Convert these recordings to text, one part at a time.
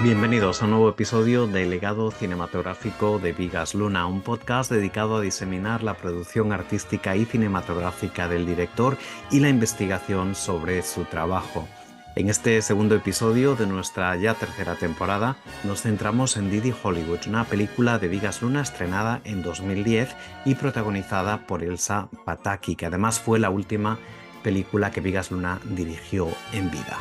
Bienvenidos a un nuevo episodio del legado cinematográfico de Bigas Luna, un podcast dedicado a diseminar la producción artística y cinematográfica del director y la investigación sobre su trabajo. En este segundo episodio de nuestra ya tercera temporada nos centramos en Didi Hollywood, una película de Bigas Luna estrenada en 2010 y protagonizada por Elsa Pataky, que además fue la última película que Bigas Luna dirigió en vida.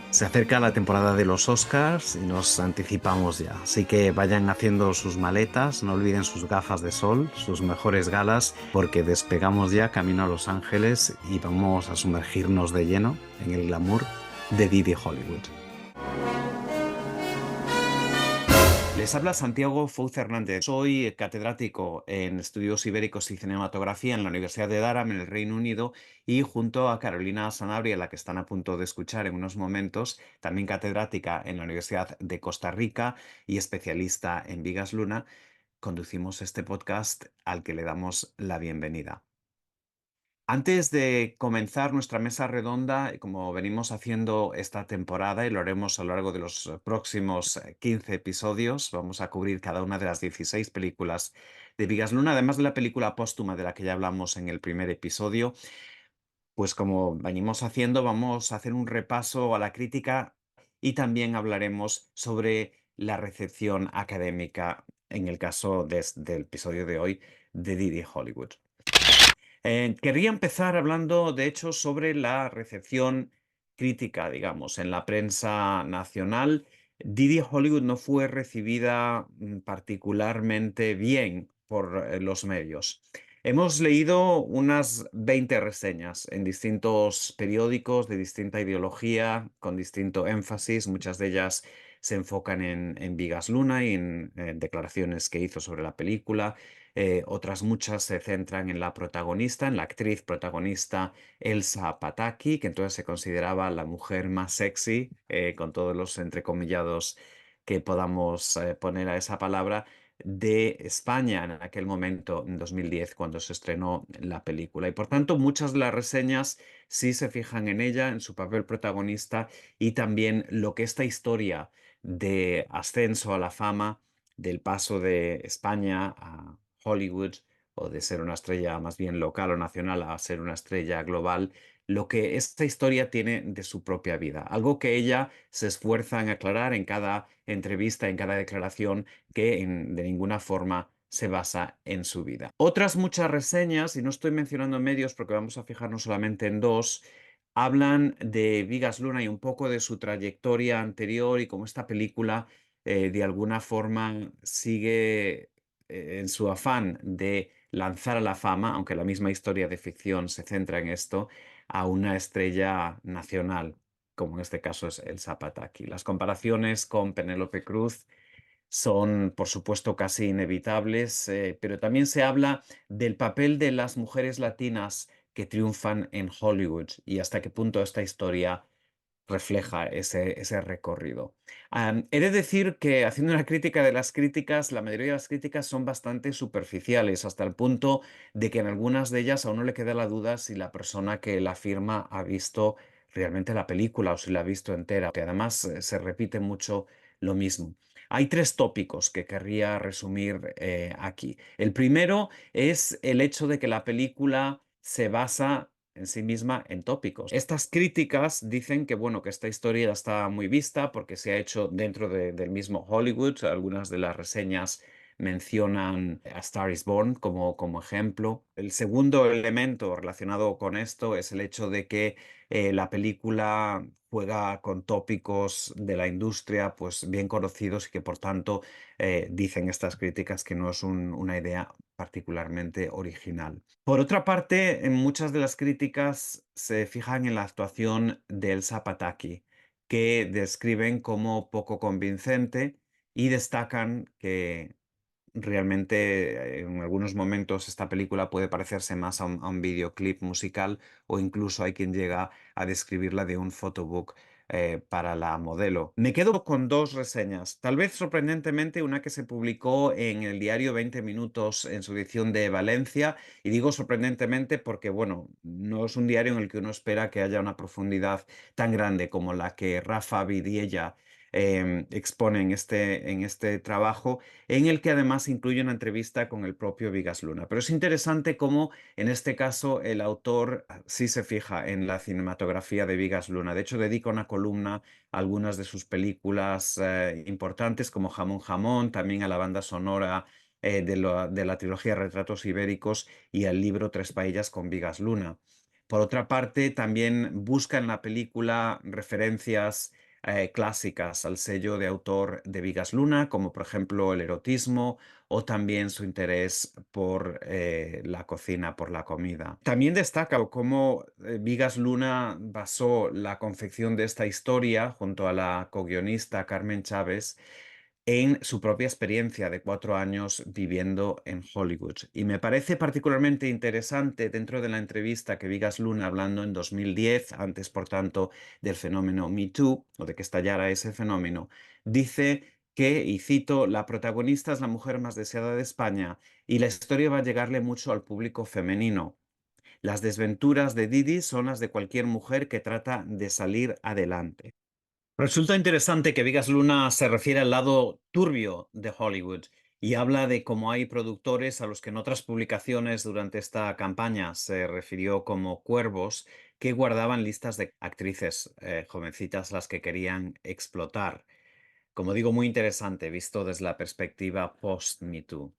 Se acerca la temporada de los Oscars y nos anticipamos ya, así que vayan haciendo sus maletas, no olviden sus gafas de sol, sus mejores galas, porque despegamos ya camino a Los Ángeles y vamos a sumergirnos de lleno en el glamour de Didi Hollywood. Les habla Santiago Fouz Hernández. Soy catedrático en Estudios Ibéricos y Cinematografía en la Universidad de Durham, en el Reino Unido, y junto a Carolina Sanabria, a la que están a punto de escuchar en unos momentos, también catedrática en la Universidad de Costa Rica y especialista en Bigas Luna, conducimos este podcast al que le damos la bienvenida. Antes de comenzar nuestra mesa redonda, como venimos haciendo esta temporada y lo haremos a lo largo de los próximos 15 episodios, vamos a cubrir cada una de las 16 películas de Bigas Luna, además de la película póstuma de la que ya hablamos en el primer episodio. Pues como venimos haciendo, vamos a hacer un repaso a la crítica y también hablaremos sobre la recepción académica en el caso del episodio de hoy de Didi Hollywood. Querría empezar hablando, de hecho, sobre la recepción crítica, digamos, en la prensa nacional. Didi Hollywood no fue recibida particularmente bien por los medios. Hemos leído unas 20 reseñas en distintos periódicos de distinta ideología, con distinto énfasis. Muchas de ellas se enfocan en Bigas Luna y en declaraciones que hizo sobre la película. Otras muchas se centran en la protagonista, en la actriz protagonista Elsa Pataky, que entonces se consideraba la mujer más sexy, con todos los entrecomillados que podamos poner a esa palabra, de España en aquel momento, en 2010, cuando se estrenó la película. Y por tanto, muchas de las reseñas sí se fijan en ella, en su papel protagonista y también lo que esta historia de ascenso a la fama, del paso de España a Hollywood o de ser una estrella más bien local o nacional a ser una estrella global, lo que esta historia tiene de su propia vida. Algo que ella se esfuerza en aclarar en cada entrevista, en cada declaración, que de ninguna forma se basa en su vida. Otras muchas reseñas, y no estoy mencionando medios porque vamos a fijarnos solamente en dos, hablan de Bigas Luna y un poco de su trayectoria anterior y cómo esta película de alguna forma sigue en su afán de lanzar a la fama, aunque la misma historia de ficción se centra en esto, a una estrella nacional, como en este caso es Elsa Pataky. Las comparaciones con Penélope Cruz son, por supuesto, casi inevitables, pero también se habla del papel de las mujeres latinas que triunfan en Hollywood y hasta qué punto esta historia refleja ese recorrido. He de decir que haciendo una crítica de las críticas, la mayoría de las críticas son bastante superficiales, hasta el punto de que en algunas de ellas a uno le queda la duda si la persona que la firma ha visto realmente la película o si la ha visto entera, que además se repite mucho lo mismo. Hay tres tópicos que querría resumir aquí. El primero es el hecho de que la película se basa en sí misma en tópicos. Estas críticas dicen que, bueno, que esta historia ya está muy vista porque se ha hecho dentro del mismo Hollywood. Algunas de las reseñas mencionan A Star is Born como ejemplo. El segundo elemento relacionado con esto es el hecho de que la película juega con tópicos de la industria pues bien conocidos y que por tanto dicen estas críticas que no es una idea particularmente original. Por otra parte, en muchas de las críticas se fijan en la actuación de Elsa Pataky, que describen como poco convincente y destacan que realmente en algunos momentos esta película puede parecerse más a un videoclip musical o incluso hay quien llega a describirla de un photobook para la modelo. Me quedo con dos reseñas, tal vez sorprendentemente una que se publicó en el diario 20 Minutos en su edición de Valencia, y digo sorprendentemente porque, bueno, no es un diario en el que uno espera que haya una profundidad tan grande como la que Rafa Vidiella expone en este trabajo, en el que además incluye una entrevista con el propio Vigas Luna. Pero es interesante cómo en este caso el autor sí se fija en la cinematografía de Vigas Luna. De hecho, dedica una columna a algunas de sus películas importantes como Jamón Jamón, también a la banda sonora de la trilogía Retratos Ibéricos y al libro Tres Paellas con Vigas Luna. Por otra parte, también busca en la película referencias clásicas al sello de autor de Vigas Luna, como por ejemplo el erotismo o también su interés por la cocina, por la comida. También destaca cómo Vigas Luna basó la confección de esta historia junto a la co-guionista Carmen Chávez en su propia experiencia de 4 años viviendo en Hollywood. Y me parece particularmente interesante dentro de la entrevista que Vigas Luna, hablando en 2010, antes por tanto del fenómeno Me Too, o de que estallara ese fenómeno, dice que, y cito, la protagonista es la mujer más deseada de España y la historia va a llegarle mucho al público femenino. Las desventuras de Didi son las de cualquier mujer que trata de salir adelante. Resulta interesante que Vigas Luna se refiere al lado turbio de Hollywood y habla de cómo hay productores a los que en otras publicaciones durante esta campaña se refirió como cuervos que guardaban listas de actrices jovencitas las que querían explotar. Como digo, muy interesante visto desde la perspectiva post-Me Too.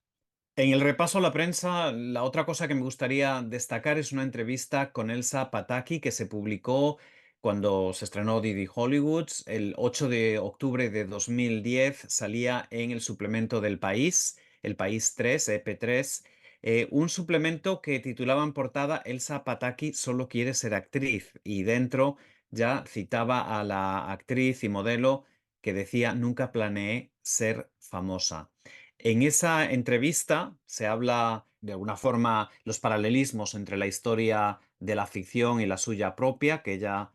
En el repaso a la prensa, la otra cosa que me gustaría destacar es una entrevista con Elsa Pataky que se publicó cuando se estrenó Didi Hollywood. El 8 de octubre de 2010 salía en el suplemento del País, El País 3, EP3, un suplemento que titulaba en portada Elsa Pataky solo quiere ser actriz y dentro ya citaba a la actriz y modelo que decía nunca planeé ser famosa. En esa entrevista se habla de alguna forma los paralelismos entre la historia de la ficción y la suya propia, que ella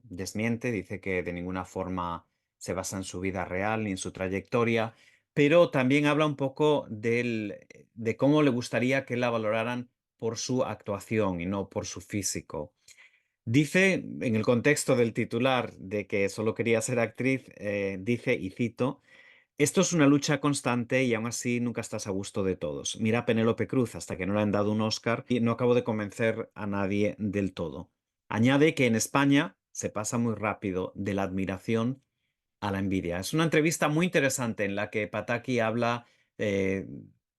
desmiente, dice que de ninguna forma se basa en su vida real ni en su trayectoria, pero también habla un poco de cómo le gustaría que la valoraran por su actuación y no por su físico. Dice, en el contexto del titular de que solo quería ser actriz, dice, y cito, esto es una lucha constante y aún así nunca estás a gusto de todos. Mira a Penélope Cruz hasta que no le han dado un Oscar y no acabo de convencer a nadie del todo. Añade que en España se pasa muy rápido de la admiración a la envidia. Es una entrevista muy interesante en la que Pataki habla eh,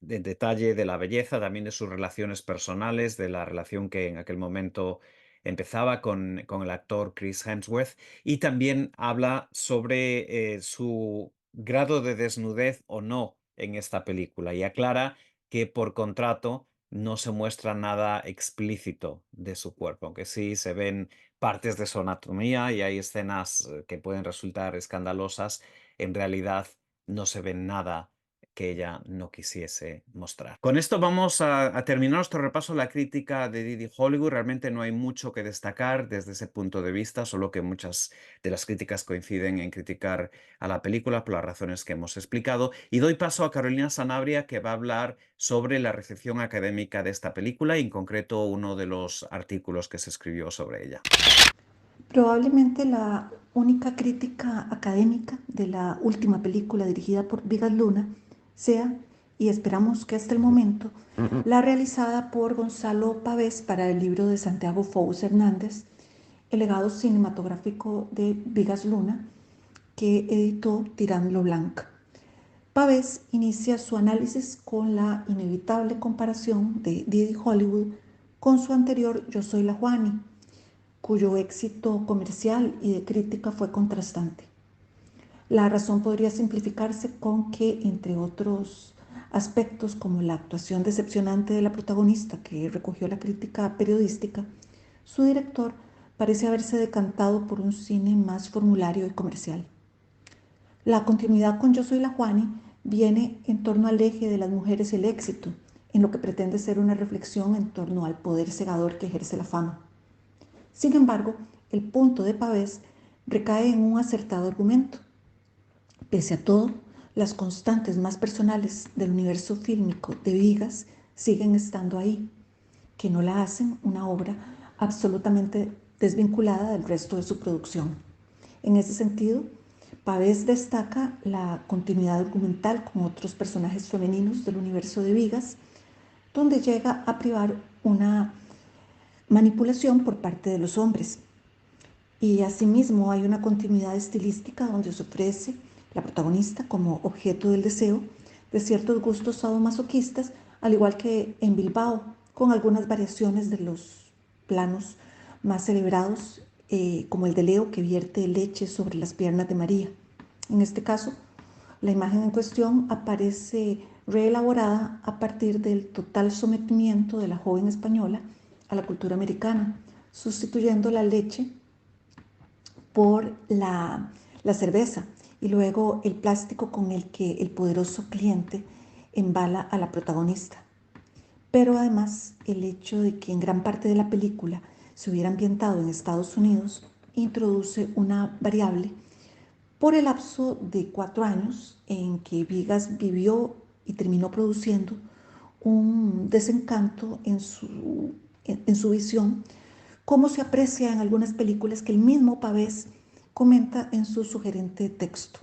en detalle de la belleza, también de sus relaciones personales, de la relación que en aquel momento empezaba con el actor Chris Hemsworth y también habla sobre su grado de desnudez o no en esta película y aclara que por contrato no se muestra nada explícito de su cuerpo, aunque sí se ven partes de su anatomía y hay escenas que pueden resultar escandalosas, en realidad no se ve nada que ella no quisiese mostrar. Con esto vamos a terminar nuestro repaso a la crítica de Didi Hollywood. Realmente no hay mucho que destacar desde ese punto de vista, solo que muchas de las críticas coinciden en criticar a la película por las razones que hemos explicado. Y doy paso a Carolina Sanabria, que va a hablar sobre la recepción académica de esta película y en concreto uno de los artículos que se escribió sobre ella. Probablemente la única crítica académica de la última película dirigida por Vigas Luna sea, y esperamos que hasta el momento, la realizada por Gonzalo Pavés para el libro de Santiago Fous Hernández, El legado cinematográfico de Vigas Luna, que editó Tirán Blanc. Pavés inicia su análisis con la inevitable comparación de Didi Hollywood con su anterior Yo soy la Juani, cuyo éxito comercial y de crítica fue contrastante. La razón podría simplificarse con que, entre otros aspectos como la actuación decepcionante de la protagonista que recogió la crítica periodística, su director parece haberse decantado por un cine más formulario y comercial. La continuidad con Yo soy la Juani viene en torno al eje de las mujeres y el éxito, en lo que pretende ser una reflexión en torno al poder cegador que ejerce la fama. Sin embargo, el punto de Pavés recae en un acertado argumento. Pese a todo, las constantes más personales del universo fílmico de Vigas siguen estando ahí, que no la hacen una obra absolutamente desvinculada del resto de su producción. En ese sentido, Pavés destaca la continuidad argumental con otros personajes femeninos del universo de Vigas, donde llega a privar una manipulación por parte de los hombres. Y asimismo hay una continuidad estilística donde se ofrece la protagonista como objeto del deseo de ciertos gustos sadomasoquistas, al igual que en Bilbao, con algunas variaciones de los planos más celebrados, como el de Leo que vierte leche sobre las piernas de María. En este caso, la imagen en cuestión aparece reelaborada a partir del total sometimiento de la joven española a la cultura americana, sustituyendo la leche por la cerveza y luego el plástico con el que el poderoso cliente embala a la protagonista. Pero además el hecho de que en gran parte de la película se hubiera ambientado en Estados Unidos introduce una variable por el lapso de 4 años en que Vigas vivió y terminó produciendo un desencanto en su visión, como se aprecia en algunas películas que el mismo Pavés comenta en su sugerente texto.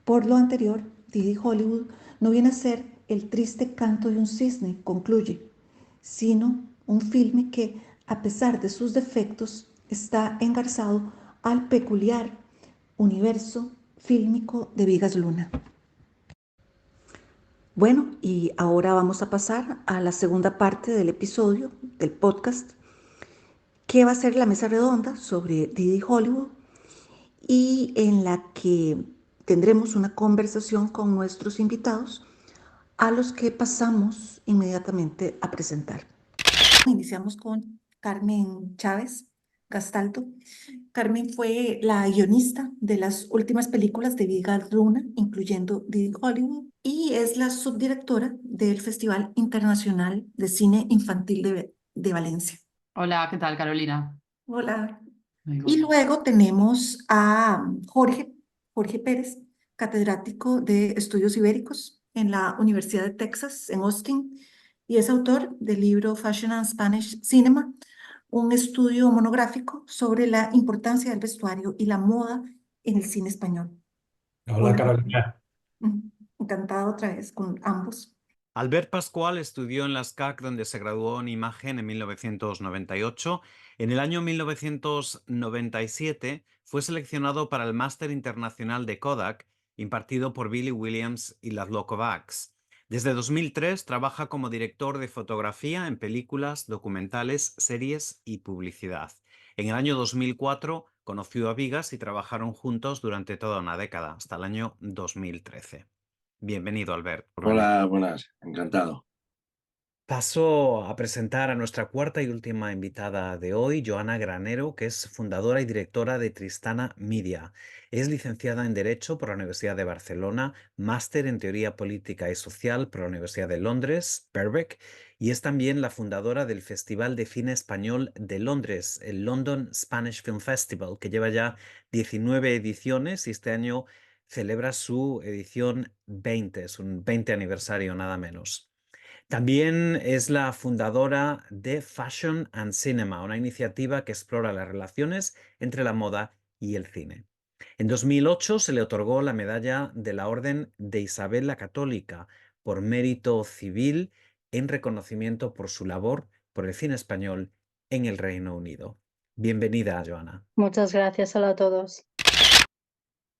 Por lo anterior, Didi Hollywood no viene a ser el triste canto de un cisne, concluye, sino un filme que, a pesar de sus defectos, está engarzado al peculiar universo fílmico de Vigas Luna. Bueno, y ahora vamos a pasar a la segunda parte del episodio del podcast, que va a ser la mesa redonda sobre Didi Hollywood y en la que tendremos una conversación con nuestros invitados a los que pasamos inmediatamente a presentar. Iniciamos con Carmen Chávez Gastaldo. Carmen fue la guionista de las últimas películas de Vigas Luna, incluyendo Didi Hollywood, y es la subdirectora del Festival Internacional de Cine Infantil de Valencia. Hola, ¿qué tal, Carolina? Hola. Muy Y buena. luego tenemos a Jorge Pérez, catedrático de Estudios Ibéricos en la Universidad de Texas en Austin, y es autor del libro Fashion and Spanish Cinema, un estudio monográfico sobre la importancia del vestuario y la moda en el cine español. Hola Hola, Carolina. encantado otra vez con ambos. Albert Pascual estudió en la SCAC, donde se graduó en imagen en 1998. En el año 1997 fue seleccionado para el Máster Internacional de Kodak, impartido por Billy Williams y Laszlo Kovacs. Desde 2003 trabaja como director de fotografía en películas, documentales, series y publicidad. En el año 2004 conoció a Vigas y trabajaron juntos durante toda una década, hasta el año 2013. Bienvenido, Albert. Hola, buenas, encantado. Paso a presentar a nuestra cuarta y última invitada de hoy, Joana Granero, que es fundadora y directora de Tristana Media. Es licenciada en Derecho por la Universidad de Barcelona, máster en Teoría Política y Social por la Universidad de Londres, Birkbeck, y es también la fundadora del Festival de Cine Español de Londres, el London Spanish Film Festival, que lleva ya 19 ediciones y este año celebra su edición 20, es un 20 aniversario nada menos. También es la fundadora de Fashion and Cinema, una iniciativa que explora las relaciones entre la moda y el cine. En 2008 se le otorgó la medalla de la Orden de Isabel la Católica por mérito civil en reconocimiento por su labor por el cine español en el Reino Unido. Bienvenida, Joana. Muchas gracias. Hola a todos.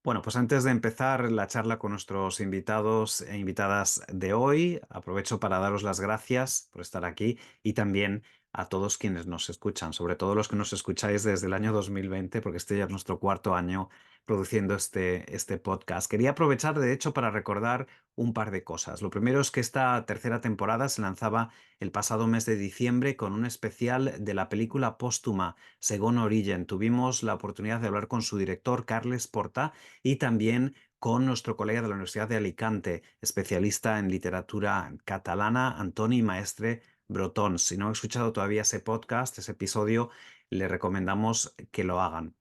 Bueno, pues antes de empezar la charla con nuestros invitados e invitadas de hoy, aprovecho para daros las gracias por estar aquí y también a todos quienes nos escuchan, sobre todo los que nos escucháis desde el año 2020, porque este ya es nuestro cuarto año produciendo este podcast. Quería aprovechar, de hecho, para recordar un par de cosas. Lo primero es que esta tercera temporada se lanzaba el pasado mes de diciembre con un especial de la película póstuma Según Origen. Tuvimos la oportunidad de hablar con su director, Carles Porta, y también con nuestro colega de la Universidad de Alicante, especialista en literatura catalana, Antoni Maestre Brotons. Si no han escuchado todavía ese podcast, ese episodio, les recomendamos que lo hagan.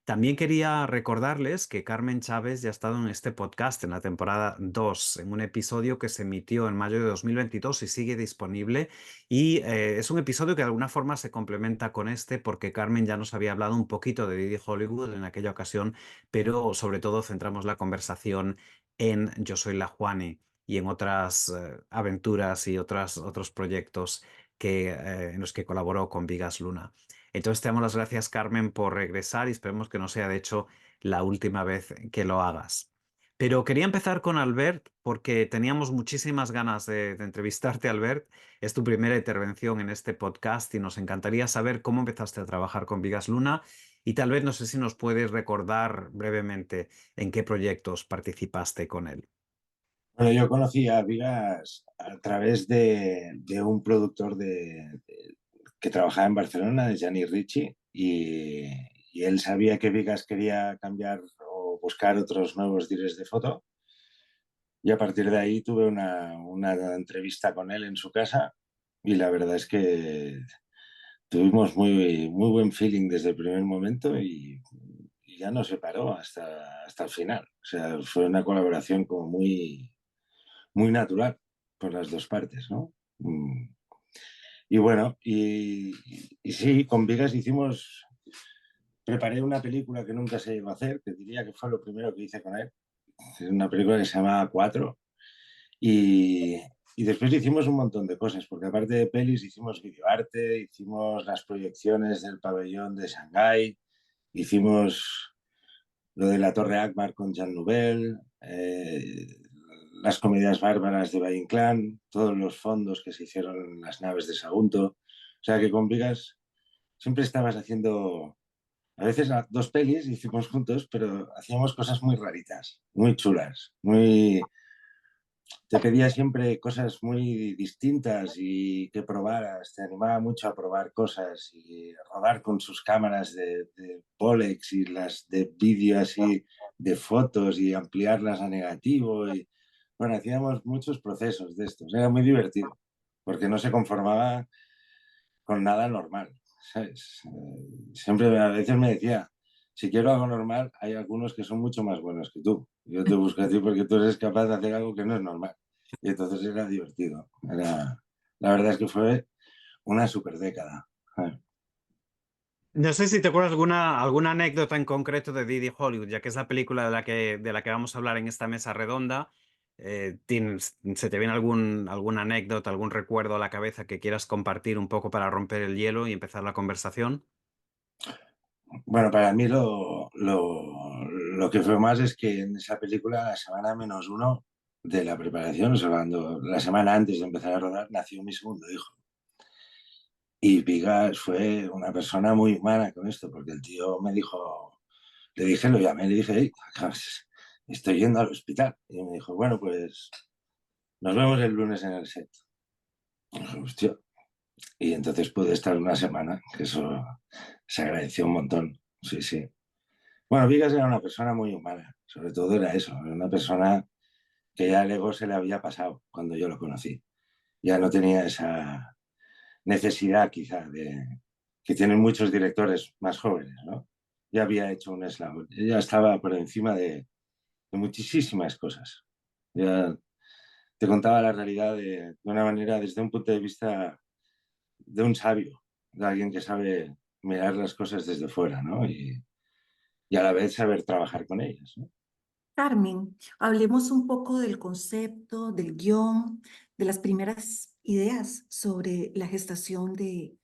También quería recordarles que Carmen Chávez ya ha estado en este podcast en la temporada 2, en un episodio que se emitió en mayo de 2022 y sigue disponible. Y es un episodio que de alguna forma se complementa con este porque Carmen ya nos había hablado un poquito de Didi Hollywood en aquella ocasión, pero sobre todo centramos la conversación en Yo soy la Juani y en otras aventuras y otros proyectos en los que colaboró con Vigas Luna. Entonces te damos las gracias, Carmen, por regresar y esperemos que no sea, de hecho, la última vez que lo hagas. Pero quería empezar con Albert porque teníamos muchísimas ganas de entrevistarte, Albert. Es tu primera intervención en este podcast y nos encantaría saber cómo empezaste a trabajar con Vigas Luna y tal vez no sé si nos puedes recordar brevemente en qué proyectos participaste con él. Bueno, yo conocí a Vigas a través de un productor que trabajaba en Barcelona, de Gianni Ricci, y él sabía que Vigas quería cambiar o buscar otros nuevos directores de foto. Y a partir de ahí tuve una entrevista con él en su casa y la verdad es que tuvimos muy buen feeling desde el primer momento y ya no se paró hasta el final. O sea, fue una colaboración como muy natural por las dos partes, ¿no? Y bueno, y sí, con Vigas preparé una película que nunca se llegó a hacer, que diría que fue lo primero que hice con él. Es una película que se llama Cuatro. Y, y después hicimos un montón de cosas, porque aparte de pelis hicimos videoarte, hicimos las proyecciones del pabellón de Shanghái, hicimos lo de la Torre Akbar con Jean Nouvel, las comedias bárbaras de Valle Inclán, todos los fondos que se hicieron en las naves de Sagunto. O sea que con Vigas siempre estabas haciendo, a veces dos pelis hicimos juntos, pero hacíamos cosas muy raritas, muy chulas, te pedía siempre cosas muy distintas y que probaras, te animaba mucho a probar cosas y rodar con sus cámaras de Polex y las de vídeo así de fotos y ampliarlas a negativo. Y bueno, hacíamos muchos procesos de estos, era muy divertido porque no se conformaba con nada normal, ¿sabes? Siempre a veces me decía, si quiero algo normal, hay algunos que son mucho más buenos que tú. Yo te busco a ti porque tú eres capaz de hacer algo que no es normal. Y entonces era divertido. La verdad es que fue una super década. No sé si te acuerdas alguna anécdota en concreto de Didi Hollywood, ya que es la película de la que vamos a hablar en esta mesa redonda. ¿Se te viene alguna anécdota, algún recuerdo a la cabeza que quieras compartir un poco para romper el hielo y empezar la conversación? Bueno, para mí lo que fue más es que en esa película, la semana -1 de la preparación, o sea, la semana antes de empezar a rodar, nació mi segundo hijo. Y Vigas fue una persona muy humana con esto, porque el tío me dijo, le dije, lo llamé, le dije, hey, estoy yendo al hospital. Y me dijo, bueno, pues nos vemos el lunes en el set. Y dije, hostia. Y entonces pude estar una semana, que eso se agradeció un montón. Sí, sí. Bueno, Vigas era una persona muy humana, sobre todo era eso, era una persona que ya el ego se le había pasado cuando yo lo conocí. Ya no tenía esa necesidad quizá que tienen muchos directores más jóvenes, ¿no? Ya había hecho un eslabón, ya estaba por encima de muchísimas cosas. Ya te contaba la realidad de una manera, desde un punto de vista de un sabio, de alguien que sabe mirar las cosas desde fuera, ¿no? Y a la vez saber trabajar con ellas, ¿no? Carmen, hablemos un poco del concepto, del guión, de las primeras ideas sobre la gestación de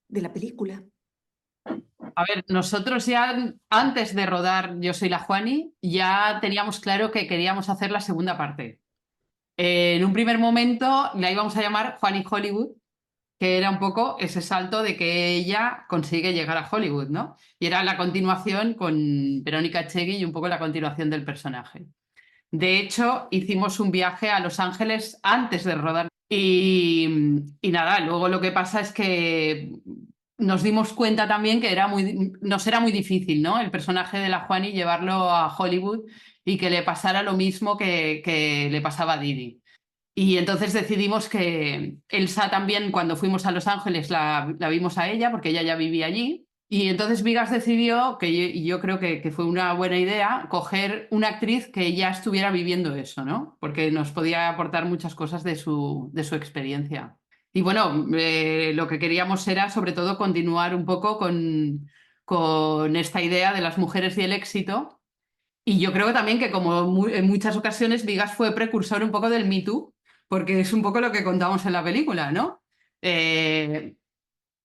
la película. A ver, nosotros ya antes de rodar Yo soy la Juani, ya teníamos claro que queríamos hacer la segunda parte. En un primer momento la íbamos a llamar Juani Hollywood, que era un poco ese salto de que ella consigue llegar a Hollywood, ¿no? Y era la continuación con Verónica Echegui y un poco la continuación del personaje. De hecho, hicimos un viaje a Los Ángeles antes de rodar y nada, luego lo que pasa es que nos dimos cuenta también que nos era muy difícil, ¿no? El personaje de la Juani llevarlo a Hollywood y que le pasara lo mismo que le pasaba a Didi. Y entonces decidimos que Elsa también, cuando fuimos a Los Ángeles, la vimos a ella, porque ella ya vivía allí, Y entonces Vigas decidió, y yo creo que fue una buena idea, coger una actriz que ya estuviera viviendo eso, ¿no? Porque nos podía aportar muchas cosas de su experiencia. Y bueno, lo que queríamos era sobre todo continuar un poco con esta idea de las mujeres y el éxito. Y yo creo también que como en muchas ocasiones Vigas fue precursor un poco del Me Too, porque es un poco lo que contamos en la película, ¿no?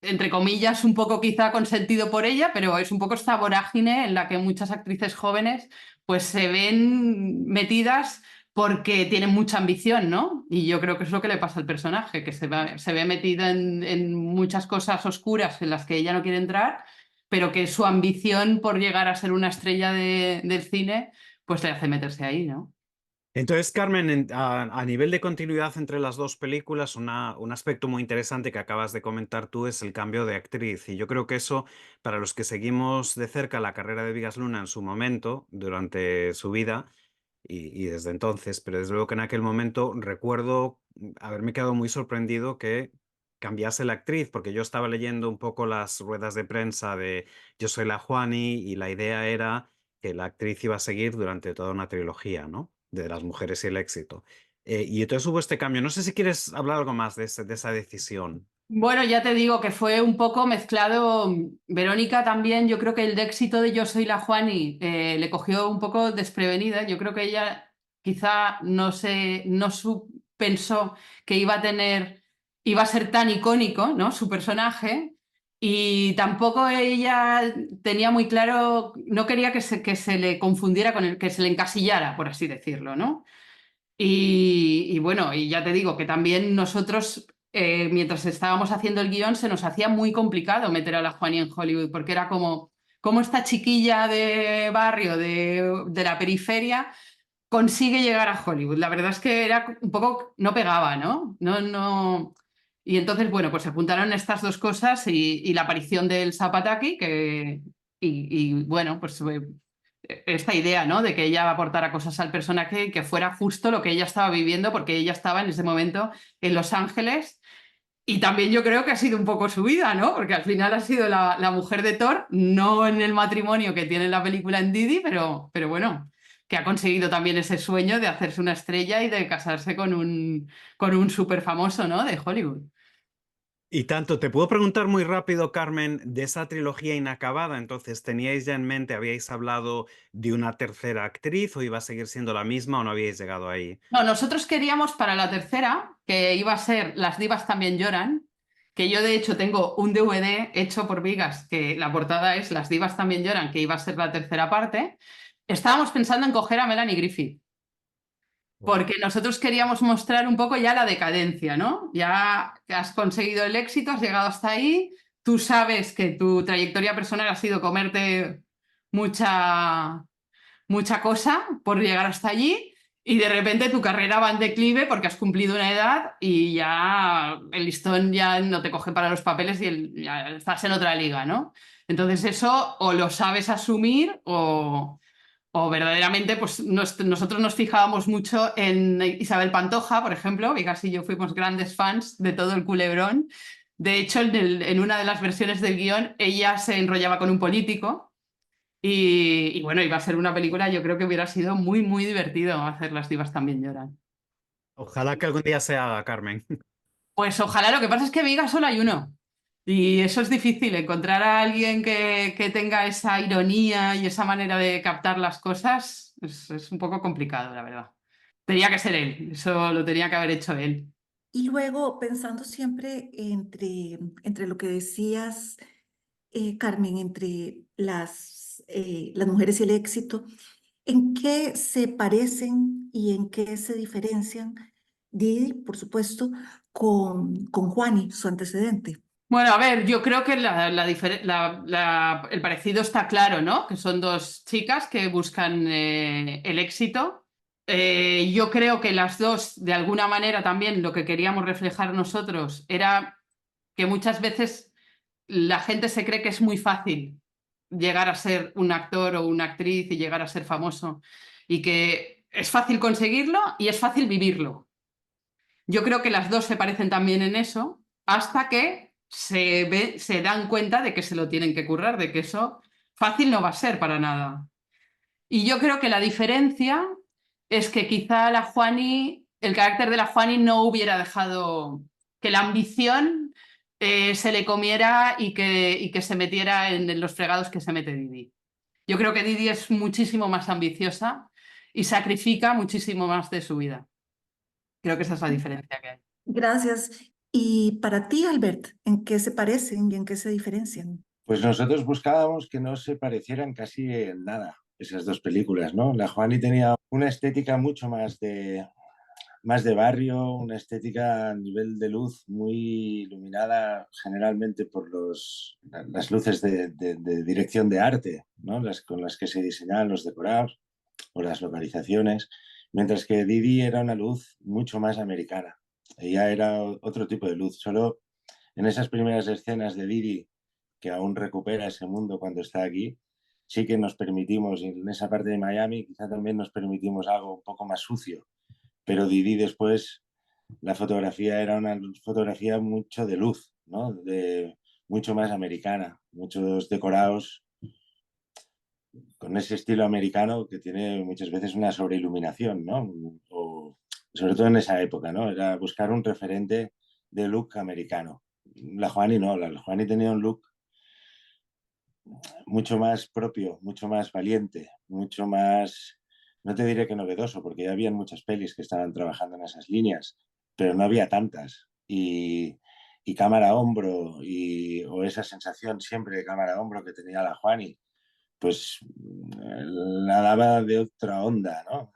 Entre comillas, un poco quizá consentido por ella, pero es un poco esta vorágine en la que muchas actrices jóvenes pues se ven metidas porque tienen mucha ambición, ¿no? Y yo creo que es lo que le pasa al personaje, que se ve metida en muchas cosas oscuras en las que ella no quiere entrar, pero que su ambición por llegar a ser una estrella del cine pues le hace meterse ahí, ¿no? Entonces, Carmen, a nivel de continuidad entre las dos películas, un aspecto muy interesante que acabas de comentar tú es el cambio de actriz. Y yo creo que eso, para los que seguimos de cerca la carrera de Vigas Luna en su momento, durante su vida, y desde entonces, pero desde luego que en aquel momento recuerdo haberme quedado muy sorprendido que cambiase la actriz, porque yo estaba leyendo un poco las ruedas de prensa de Yo soy la Juani y la idea era que la actriz iba a seguir durante toda una trilogía, ¿no? De las mujeres y el éxito. Y entonces hubo este cambio. No sé si quieres hablar algo más de esa decisión. Bueno, ya te digo que fue un poco mezclado. Verónica también, yo creo que el éxito de Yo soy la Juani le cogió un poco desprevenida. Yo creo que ella quizá pensó que iba a ser tan icónico, ¿no? Su personaje. Y tampoco ella tenía muy claro, no quería que se le confundiera con que se le encasillara, por así decirlo, ¿no? Y bueno, y ya te digo que también nosotros, mientras estábamos haciendo el guión, se nos hacía muy complicado meter a la Juani en Hollywood, porque era como esta chiquilla de barrio, de la periferia, consigue llegar a Hollywood. La verdad es que era un poco, no pegaba, ¿no? No, no. Y entonces, bueno, pues se juntaron estas dos cosas y la aparición del Zapataki, y bueno, pues esta idea, ¿no? De que ella aportara cosas al personaje y que fuera justo lo que ella estaba viviendo, porque ella estaba en ese momento en Los Ángeles. Y también yo creo que ha sido un poco su vida, ¿no? Porque al final ha sido la mujer de Thor, no en el matrimonio que tiene en la película en Didi, pero bueno, que ha conseguido también ese sueño de hacerse una estrella y de casarse con un súper famoso, ¿no? De Hollywood. Y tanto, te puedo preguntar muy rápido, Carmen, de esa trilogía inacabada, entonces, ¿teníais ya en mente, habíais hablado de una tercera actriz o iba a seguir siendo la misma o no habíais llegado ahí? No, nosotros queríamos para la tercera, que iba a ser Las divas también lloran, que yo de hecho tengo un DVD hecho por Vigas, que la portada es Las divas también lloran, que iba a ser la tercera parte. Estábamos pensando en coger a Melanie Griffith, porque nosotros queríamos mostrar un poco ya la decadencia, ¿no? Ya has conseguido el éxito, has llegado hasta ahí, tú sabes que tu trayectoria personal ha sido comerte mucha mucha cosa por llegar hasta allí y de repente tu carrera va en declive porque has cumplido una edad y ya el listón ya no te coge para los papeles y ya estás en otra liga, ¿no? Entonces eso o lo sabes asumir o verdaderamente pues nosotros nos fijábamos mucho en Isabel Pantoja, por ejemplo, Vigas y yo fuimos grandes fans de todo el culebrón. De hecho, en una de las versiones del guión, ella se enrollaba con un político y bueno, iba a ser una película, yo creo que hubiera sido muy, muy divertido hacer Las divas también lloran. Ojalá que algún día se haga, Carmen. Pues ojalá, lo que pasa es que Vigas solo hay uno. Y eso es difícil, encontrar a alguien que tenga esa ironía y esa manera de captar las cosas es un poco complicado, la verdad. Tenía que ser él, eso lo tenía que haber hecho él. Y luego, pensando siempre entre lo que decías, Carmen, entre las mujeres y el éxito, ¿en qué se parecen y en qué se diferencian Didi, por supuesto, con Juani, su antecedente? Bueno, a ver, yo creo que el parecido está claro, ¿no? Que son dos chicas que buscan el éxito. Yo creo que las dos, de alguna manera, también lo que queríamos reflejar nosotros era que muchas veces la gente se cree que es muy fácil llegar a ser un actor o una actriz y llegar a ser famoso y que es fácil conseguirlo y es fácil vivirlo. Yo creo que las dos se parecen también en eso, hasta que se dan cuenta de que se lo tienen que currar, de que eso fácil no va a ser para nada. Y yo creo que la diferencia es que quizá la Juani, el carácter de la Juani no hubiera dejado que la ambición se le comiera y que se metiera en los fregados que se mete Didi. Yo creo que Didi es muchísimo más ambiciosa y sacrifica muchísimo más de su vida. Creo que esa es la diferencia que hay. Gracias. Y para ti, Albert, ¿en qué se parecen y en qué se diferencian? Pues nosotros buscábamos que no se parecieran casi en nada esas dos películas, ¿no? La Juani tenía una estética mucho más de barrio, una estética a nivel de luz muy iluminada generalmente por las luces de dirección de arte, ¿no? Con las que se diseñaban los decorados o las localizaciones, mientras que Didi era una luz mucho más americana. Ella era otro tipo de luz. Solo en esas primeras escenas de Didi, que aún recupera ese mundo cuando está aquí, sí que nos permitimos, en esa parte de Miami, quizá también nos permitimos algo un poco más sucio, pero Didi después, la fotografía era una fotografía mucho de luz, ¿no? Mucho más americana, muchos decorados con ese estilo americano que tiene muchas veces una sobreiluminación, ¿no? O, sobre todo en esa época, ¿no? Era buscar un referente de look americano. La Juani no, la Juani tenía un look mucho más propio, mucho más valiente, mucho más, no te diré que novedoso, porque ya habían muchas pelis que estaban trabajando en esas líneas, pero no había tantas. Y cámara a hombro, o esa sensación siempre de cámara a hombro que tenía la Juani, pues la daba de otra onda, ¿no?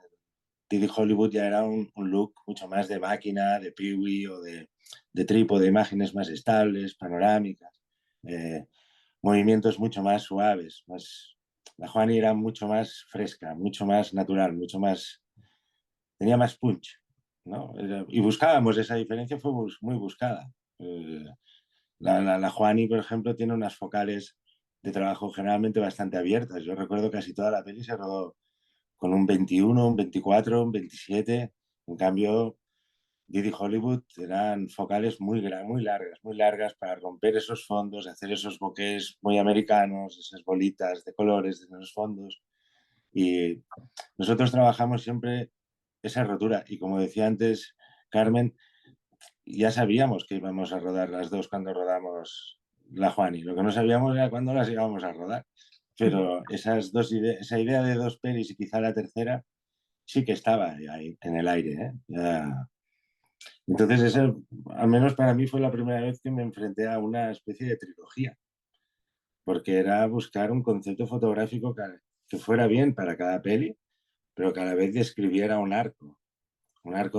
Didi Hollywood ya era un look mucho más de máquina, de Peewee o de trípode, de imágenes más estables, panorámicas, movimientos mucho más suaves. La Juani era mucho más fresca, mucho más natural, mucho más, tenía más punch, ¿no? Y buscábamos esa diferencia, fue muy buscada. La Juani, por ejemplo, tiene unas focales de trabajo generalmente bastante abiertas. Yo recuerdo casi toda la peli se rodó con un 21, un 24, un 27. En cambio, Didi Hollywood eran focales muy largas para romper esos fondos, hacer esos bokeh muy americanos, esas bolitas de colores en los fondos. Y nosotros trabajamos siempre esa rotura. Y como decía antes Carmen, ya sabíamos que íbamos a rodar las dos cuando rodamos La Juani. Lo que no sabíamos era cuándo las íbamos a rodar. Pero esa idea de dos pelis y quizá la tercera sí que estaba ahí en el aire, ¿eh? Entonces, eso, al menos para mí, fue la primera vez que me enfrenté a una especie de trilogía, porque era buscar un concepto fotográfico que fuera bien para cada peli, pero que a la vez describiera un arco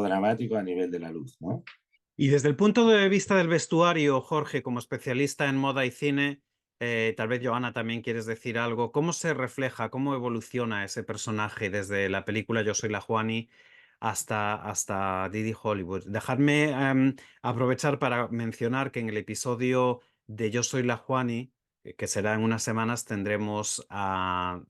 dramático a nivel de la luz, ¿no? Y desde el punto de vista del vestuario, Jorge, como especialista en moda y cine, tal vez Joana también quieres decir algo. ¿Cómo se refleja, cómo evoluciona ese personaje desde la película Yo soy la Juani hasta Didi Hollywood? Dejadme aprovechar para mencionar que en el episodio de Yo soy la Juani, que será en unas semanas, tendremos a